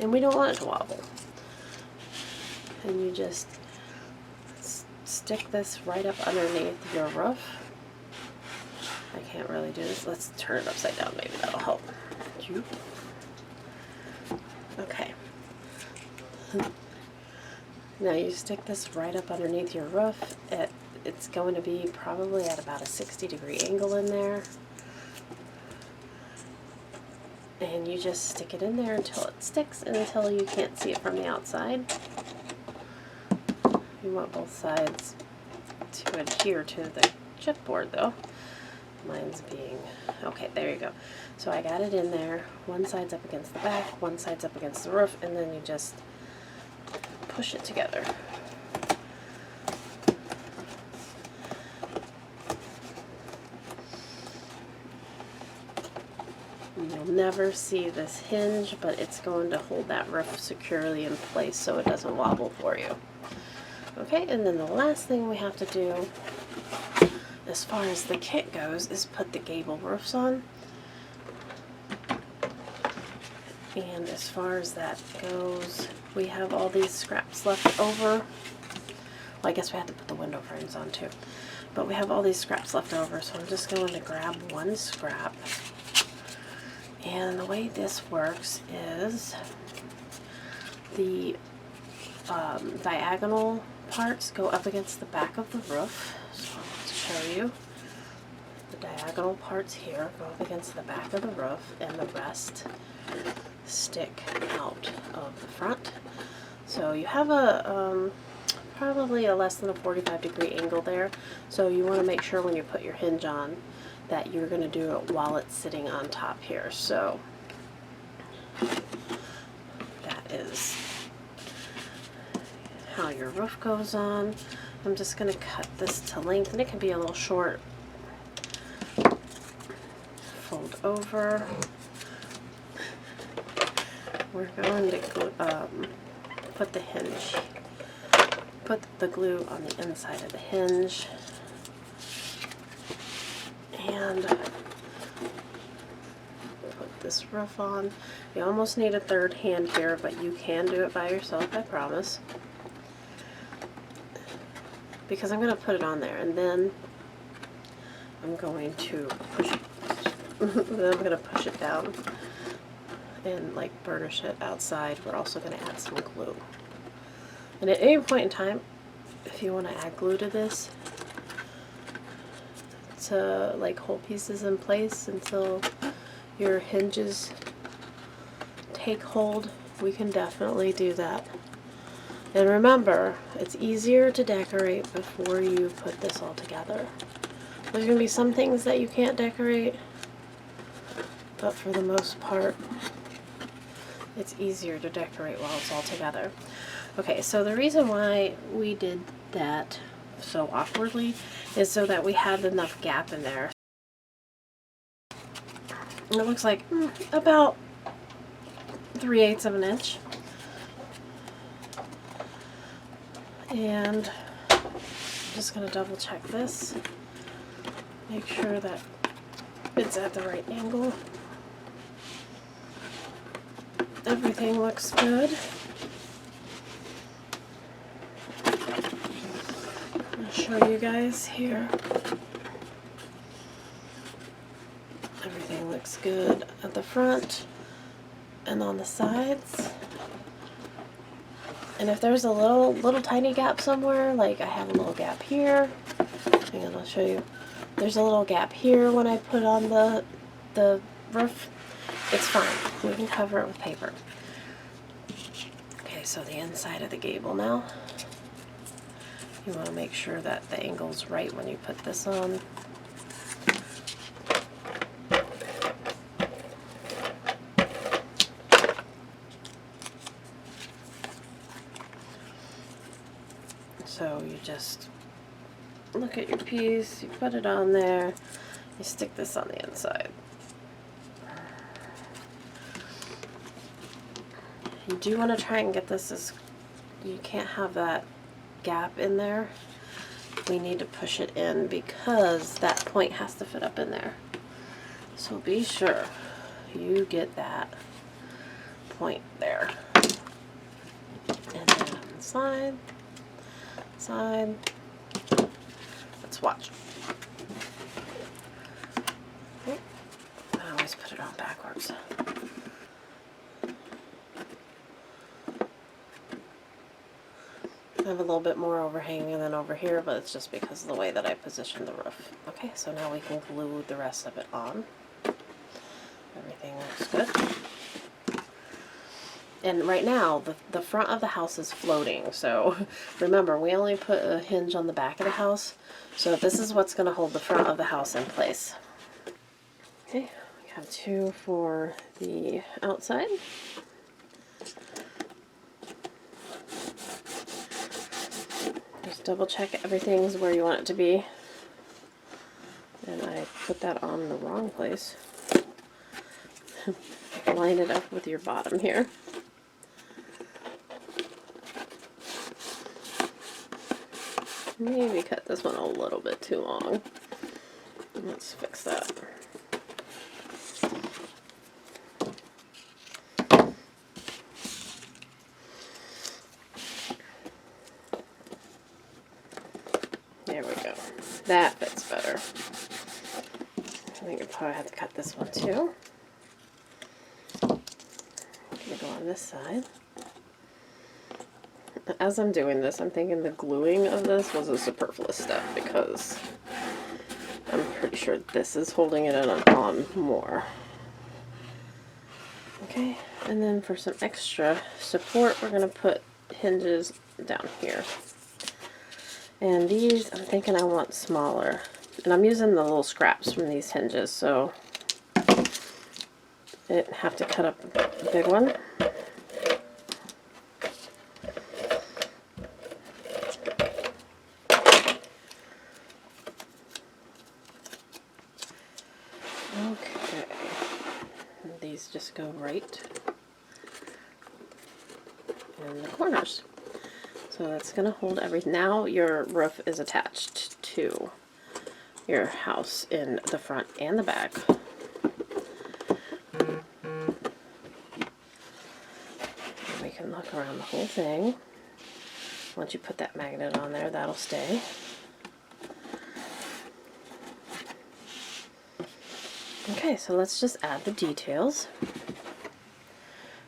And we don't want it to wobble. And you just stick this right up underneath your roof. I can't really do this. Let's turn it upside down. Maybe that'll help. Okay. Now you stick this right up underneath your roof. It's going to be probably at about a 60-degree angle in there. And you just stick it in there until it sticks and until you can't see it from the outside. You want both sides to adhere to the chipboard though. Mine's being, okay, there you go. So I got it in there. One side's up against the back, one side's up against the roof, and then you just push it together. You'll never see this hinge, but it's going to hold that roof securely in place so it doesn't wobble for you. Okay, and then the last thing we have to do as far as the kit goes is put the gable roofs on. And as far as that goes, we have all these scraps left over. Well, I guess we have to put the window frames on too. But we have all these scraps left over, so I'm just going to grab one scrap. And the way this works is the diagonal parts go up against the back of the roof. So I'll show you. The diagonal parts here go up against the back of the roof, and the rest stick out of the front. So you have a probably a less than a 45-degree angle there. So you want to make sure when you put your hinge on that you're going to do it while it's sitting on top here. So that is how your roof goes on. I'm just going to cut this to length, and it can be a little short. Fold over. We're going to put the hinge, put the glue on the inside of the hinge, and put this roof on. You almost need a third hand here, but you can do it by yourself, I promise. Because I'm going to put it on there, and then I'm going to push it. Then I'm going to push it down and like burnish it outside. We're also going to add some glue. And at any point in time, if you want to add glue to this to like hold pieces in place until your hinges take hold, we can definitely do that. And remember, it's easier to decorate before you put this all together. There's going to be some things that you can't decorate, but for the most part, it's easier to decorate while it's all together. Okay, so the reason why we did that so awkwardly is so that we had enough gap in there. And it looks like about 3/8 of an inch. And I'm just going to double check this. Make sure that it's at the right angle. Everything looks good. I'll show you guys here. Everything looks good at the front and on the sides. And if there's a little tiny gap somewhere, like I have a little gap here, hang on, I'll show you. There's a little gap here when I put on the roof. It's fine. We can cover it with paper. Okay, so the inside of the gable now. You want to make sure that the angle's right when you put this on. So you just look at your piece, you put it on there, you stick this on the inside. You do want to try and get this as, you can't have that gap in there. We need to push it in because that point has to fit up in there. So be sure you get that point there. And then on the side. Let's watch. Oh, I always put it on backwards. I have a little bit more overhanging than over here, but it's just because of the way that I positioned the roof. Okay, so now we can glue the rest of it on. Everything looks good. And right now, the front of the house is floating, so remember, we only put a hinge on the back of the house, so this is what's going to hold the front of the house in place. Okay, we have 2 for the outside. Just double check everything's where you want it to be. And I put that on the wrong place. Line it up with your bottom here. Maybe cut this one a little bit too long. Let's fix that. There we go. That fits better. I think I probably have to cut this one too. I'm gonna go on this side. As I'm doing this, I'm thinking the gluing of this was a superfluous step because I'm pretty sure this is holding it on more. Okay, and then for some extra support, we're going to put hinges down here. And these, I'm thinking I want smaller. And I'm using the little scraps from these hinges, so I didn't have to cut up a big one. Okay, and these just go right in the corners. So that's going to hold everything. Now your roof is attached to your house in the front and the back. We can look around the whole thing. Once you put that magnet on there, that'll stay. Okay, so let's just add the details.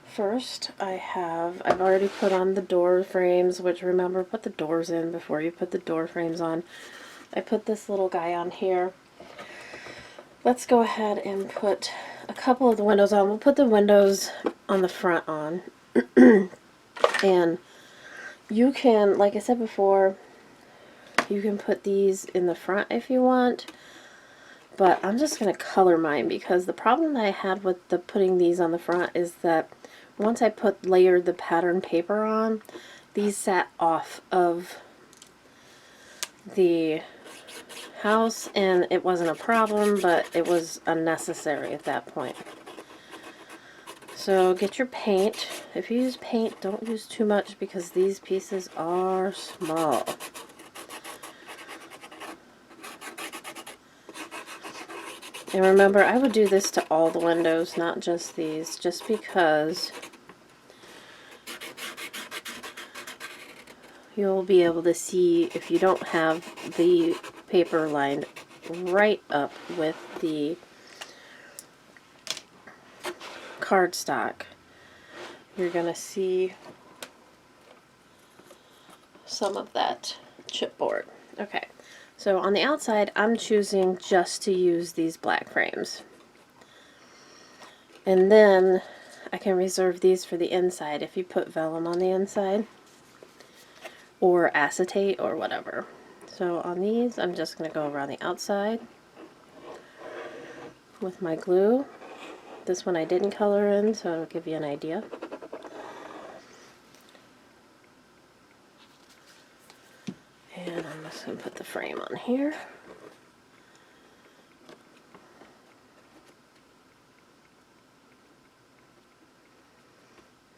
First, I've already put on the door frames, which remember, put the doors in before you put the door frames on. I put this little guy on here. Let's go ahead and put a couple of the windows on. We'll put the windows on the front on. And you can, like I said before, you can put these in the front if you want. But I'm just going to color mine because the problem that I had with putting these on the front is that once I layered the pattern paper on, these sat off of the house, and it wasn't a problem, but it was unnecessary at that point. So get your paint. If you use paint, don't use too much because these pieces are small. And remember, I would do this to all the windows, not just these, just because you'll be able to see if you don't have the paper lined right up with the cardstock. You're going to see some of that chipboard. Okay, so on the outside, I'm choosing just to use these black frames. And then I can reserve these for the inside if you put vellum on the inside, or acetate or whatever. So on these, I'm just going to go around the outside with my glue. This one I didn't color in, so it'll give you an idea. And I'm just going to put the frame on here.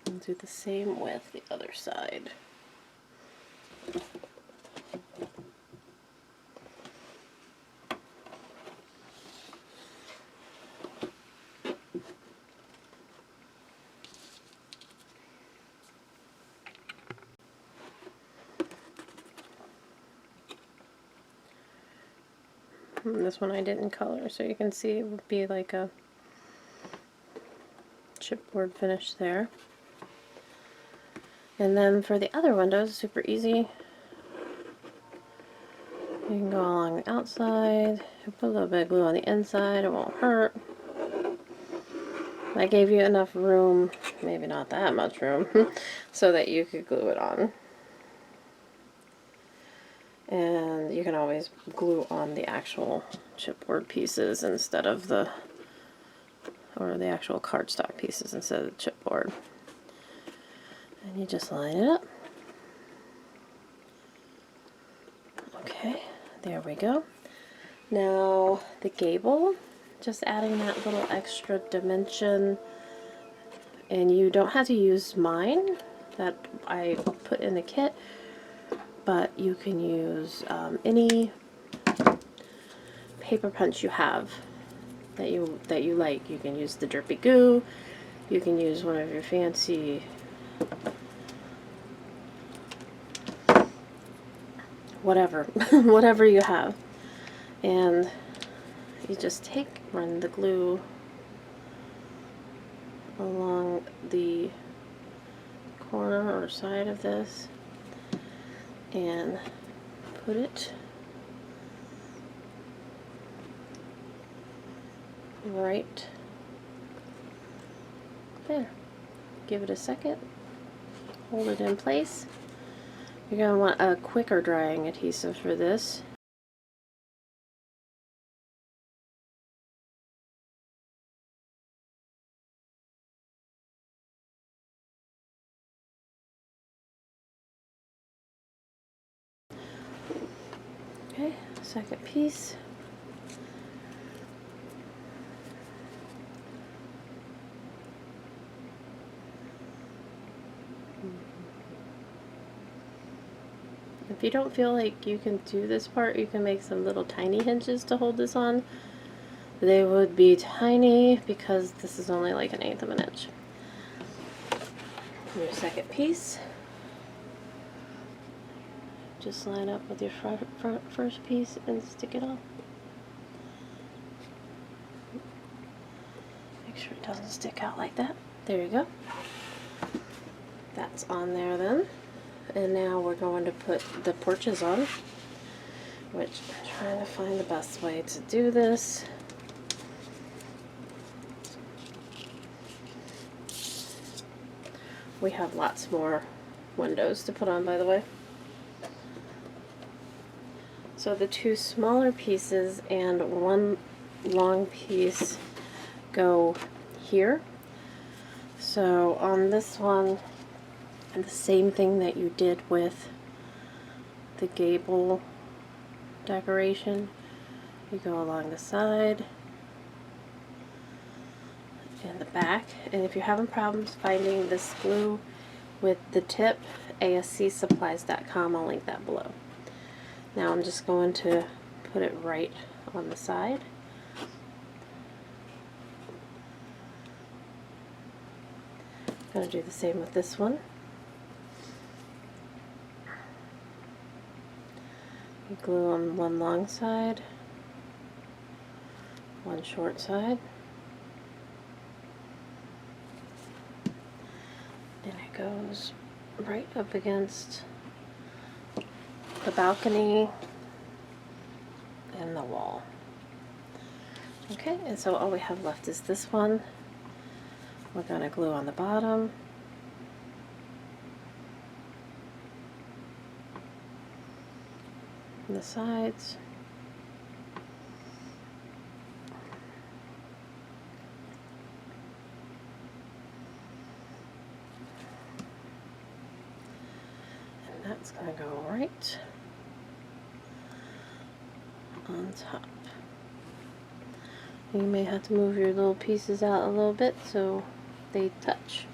And do the same with the other side. And this one I didn't color, so you can see it would be like a chipboard finish there. And then for the other windows, super easy. You can go along the outside, put a little bit of glue on the inside, it won't hurt. I gave you enough room, maybe not that much room, so that you could glue it on. And you can always glue on the actual chipboard pieces instead of the actual cardstock pieces instead of the chipboard. And you just line it up. Okay, there we go. Now the gable, just adding that little extra dimension, and you don't have to use mine that I put in the kit, but you can use any paper punch you have that you like. You can use the drippy goo, you can use one of your fancy whatever whatever you have, and you just run the glue along the corner or side of this and put it right there. Give it a second, hold it in place. You're going to want a quicker drying adhesive for this. Okay, second piece. If you don't feel like you can do this part, you can make some little tiny hinges to hold this on. They would be tiny because this is only like 1/8 of an inch. Your second piece. Just line up with your first piece and stick it on. Make sure it doesn't stick out like that. There you go. That's on there then. And now we're going to put the porches on, which I'm trying to find the best way to do this. We have lots more windows to put on, by the way. So the two smaller pieces and one long piece go here. So on this one, and the same thing that you did with the gable decoration. You go along the side and the back. And if you're having problems finding this glue with the tip, ascsupplies.com, I'll link that below. Now I'm just going to put it right on the side. I'm going to do the same with this one. You glue on one long side, one short side, and it goes right up against the balcony and the wall. Okay, and so all we have left is this one. We're going to glue on the bottom. And the sides. And that's going to go right on top. You may have to move your little pieces out a little bit so they touch.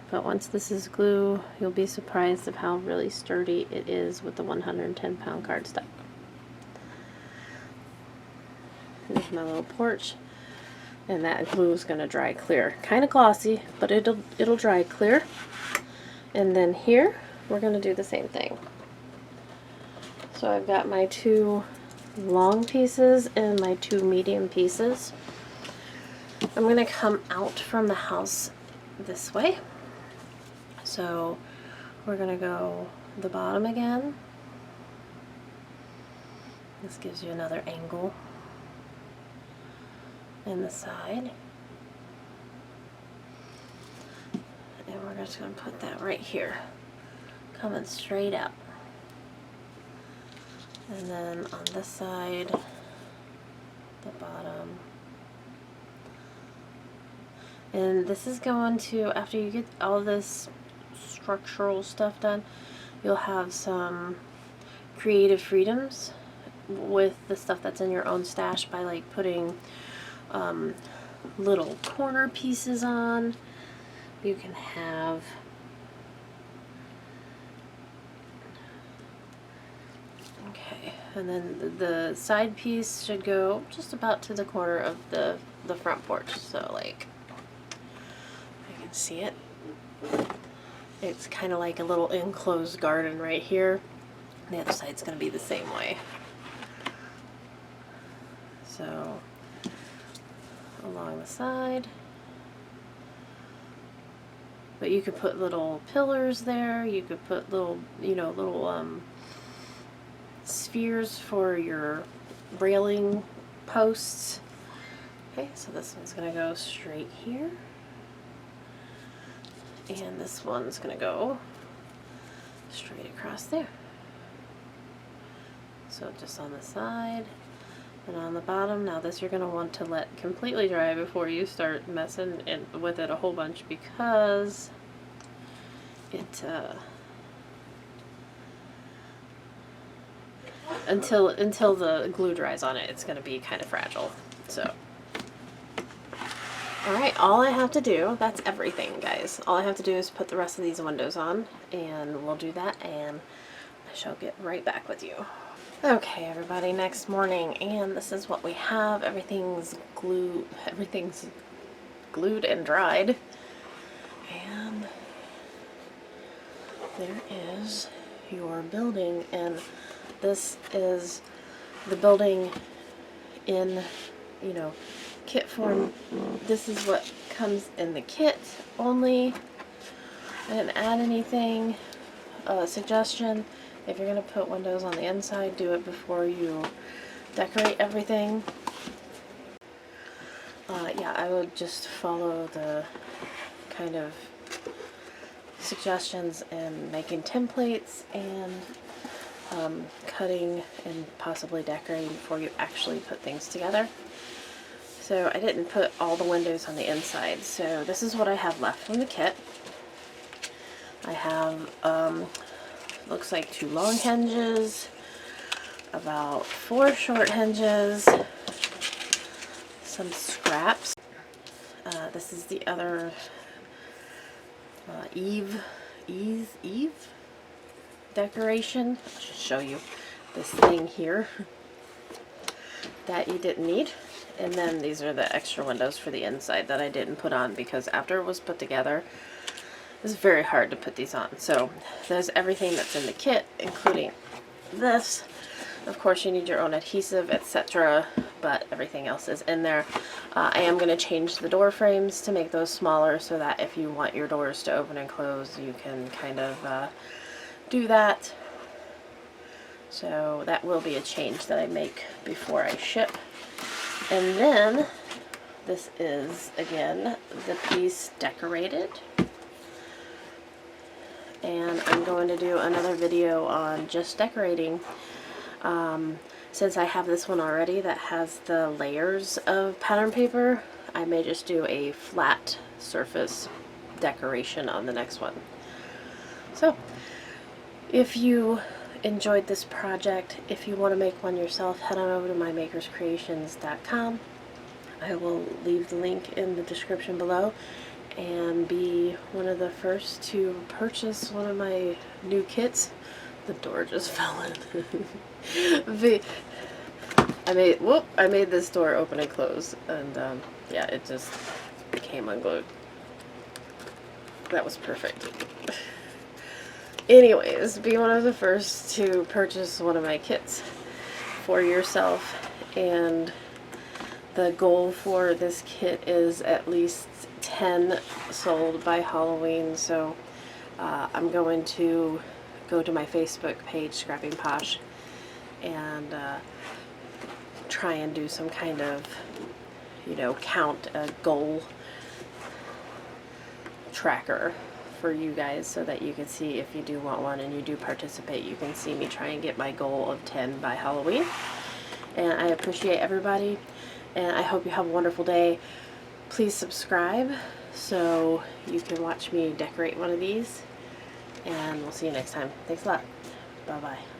But once this is glue, you'll be surprised of how really sturdy it is with the 110-pound cardstock. Here's my little porch, and that glue is going to dry clear. Kind of glossy, but it'll dry clear. And then here, we're going to do the same thing. So I've got my 2 long pieces and my 2 medium pieces. I'm going to come out from the house this way. So we're going to go the bottom again. This gives you another angle. And the side. And we're just going to put that right here, coming straight out. And then on this side, the bottom. And this is going to, after you get all this structural stuff done, you'll have some creative freedoms with the stuff that's in your own stash by like putting little corner pieces on. You can have and then the side piece should go just about to the corner of the front porch, so like I can see it. It's kind of like a little enclosed garden right here. The other side's going to be the same way. So along the side, but you could put little pillars there. You could put little, little spheres for your railing posts. Okay, so this one's going to go straight here. And this one's going to go straight across there. So just on the side and on the bottom. Now this you're going to want to let completely dry before you start messing with it a whole bunch, because it until the glue dries on it, it's going to be kind of fragile. So alright, all I have to do, that's everything guys, all I have to do is put the rest of these windows on, and we'll do that and I shall get right back with you. Okay everybody, next morning, and this is what we have. Everything's glued and dried, and there is your building, and this is the building in, kit form. This is what comes in the kit only. I didn't add anything. Suggestion, if you're going to put windows on the inside, do it before you decorate everything. Yeah, I would just follow the kind of suggestions and making templates and cutting and possibly decorating before you actually put things together. So I didn't put all the windows on the inside, so this is what I have left from the kit. I have, looks like 2 long hinges, about 4 short hinges, some scraps. This is the other Eve decoration. I should show you this thing here that you didn't need. And then these are the extra windows for the inside that I didn't put on because after it was put together, it's very hard to put these on. So there's everything that's in the kit, including this. Of course, you need your own adhesive, etc., but everything else is in there. I am going to change the door frames to make those smaller so that if you want your doors to open and close, you can kind of do that. So that will be a change that I make before I ship. And then this is, again, the piece decorated. And I'm going to do another video on just decorating. Since I have this one already that has the layers of pattern paper, I may just do a flat surface decoration on the next one. So, if you enjoyed this project, if you want to make one yourself, head on over to mymakerscreations.com. I will leave the link in the description below, and be one of the first to purchase one of my new kits. The door just fell in. I made this door open and close, and yeah, it just became unglued. That was perfect. Anyways, be one of the first to purchase one of my kits for yourself, and the goal for this kit is at least 10 sold by Halloween, so I'm going to go to my Facebook page, Scrapping Posh, and try and do some kind of, count a goal tracker for you guys so that you can see if you do want one and you do participate. You can see me try and get my goal of 10 by Halloween. And I appreciate everybody, and I hope you have a wonderful day. Please subscribe so you can watch me decorate one of these, and we'll see you next time. Thanks a lot. Bye-bye.